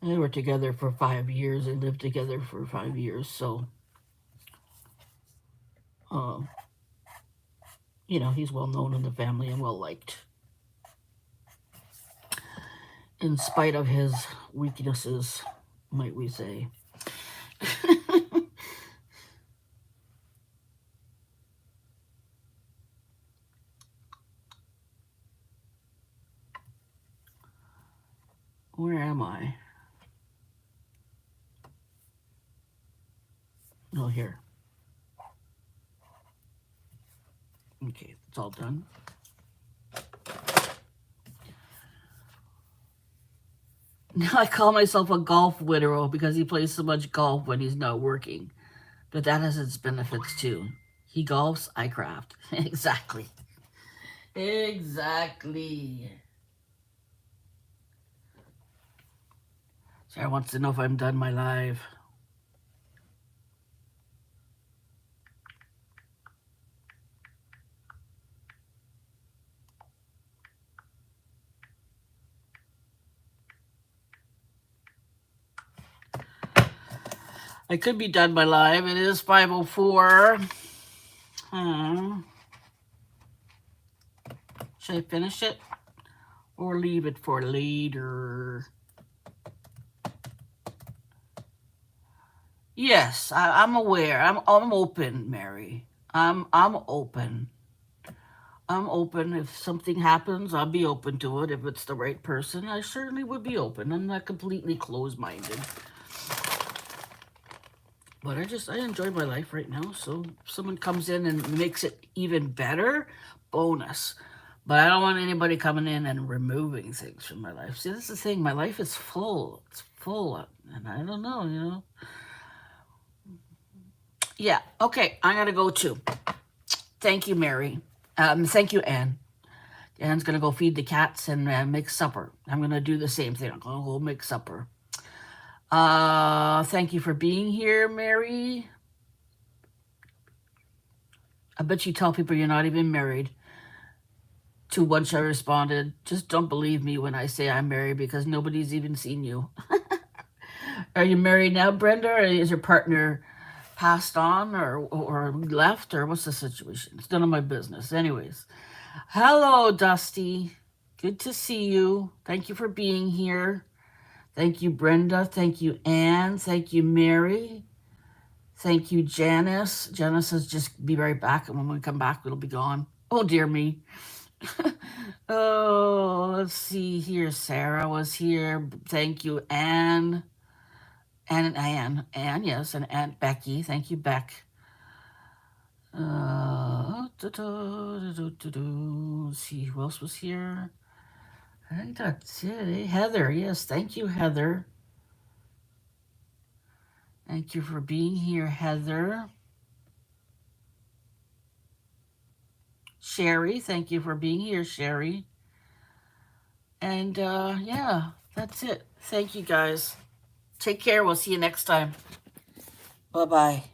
They were together for 5 years. They lived together for 5 years. So, you know, he's well known in the family and well liked. In spite of his weaknesses, might we say. Where am I? Oh, here. Okay, it's all done. Now I call myself a golf widow because he plays so much golf when he's not working. But that has its benefits too. He golfs, I craft. Exactly. Exactly. Sarah wants to know if I'm done my live. I could be done my live. It is 5:04. Should I finish it or leave it for later? Yes, I'm aware. I'm open, Mary. I'm open. I'm open. If something happens, I'll be open to it. If it's the right person, I certainly would be open. I'm not completely closed-minded. But I enjoy my life right now. So if someone comes in and makes it even better, bonus. But I don't want anybody coming in and removing things from my life. See, this is the thing. My life is full. It's full. And I don't know, you know. Yeah, okay. I'm going to go too. Thank you, Mary. Thank you, Anne. Anne's going to go feed the cats and make supper. I'm going to do the same thing. I'm going to go make supper. Thank you for being here, Mary. I bet you tell people you're not even married. To which I responded, just don't believe me when I say I'm married because nobody's even seen you. Are you married now, Brenda, or is your partner passed on or left, or what's the situation? It's none of my business. Anyways, hello, Dusty. Good to see you. Thank you for being here. Thank you, Brenda. Thank you, Anne. Thank you, Mary. Thank you, Janice. Janice says just be right back, and when we come back, it'll be gone. Oh, dear me. Oh, let's see here. Sarah was here. Thank you, Anne. Anne, yes, and Aunt Becky. Thank you, Beck. See who else was here. I think that's it. Eh? Heather, yes, thank you, Heather. Thank you for being here, Heather. Sherry, thank you for being here, Sherry. And yeah, that's it. Thank you, guys. Take care. We'll see you next time. Bye-bye.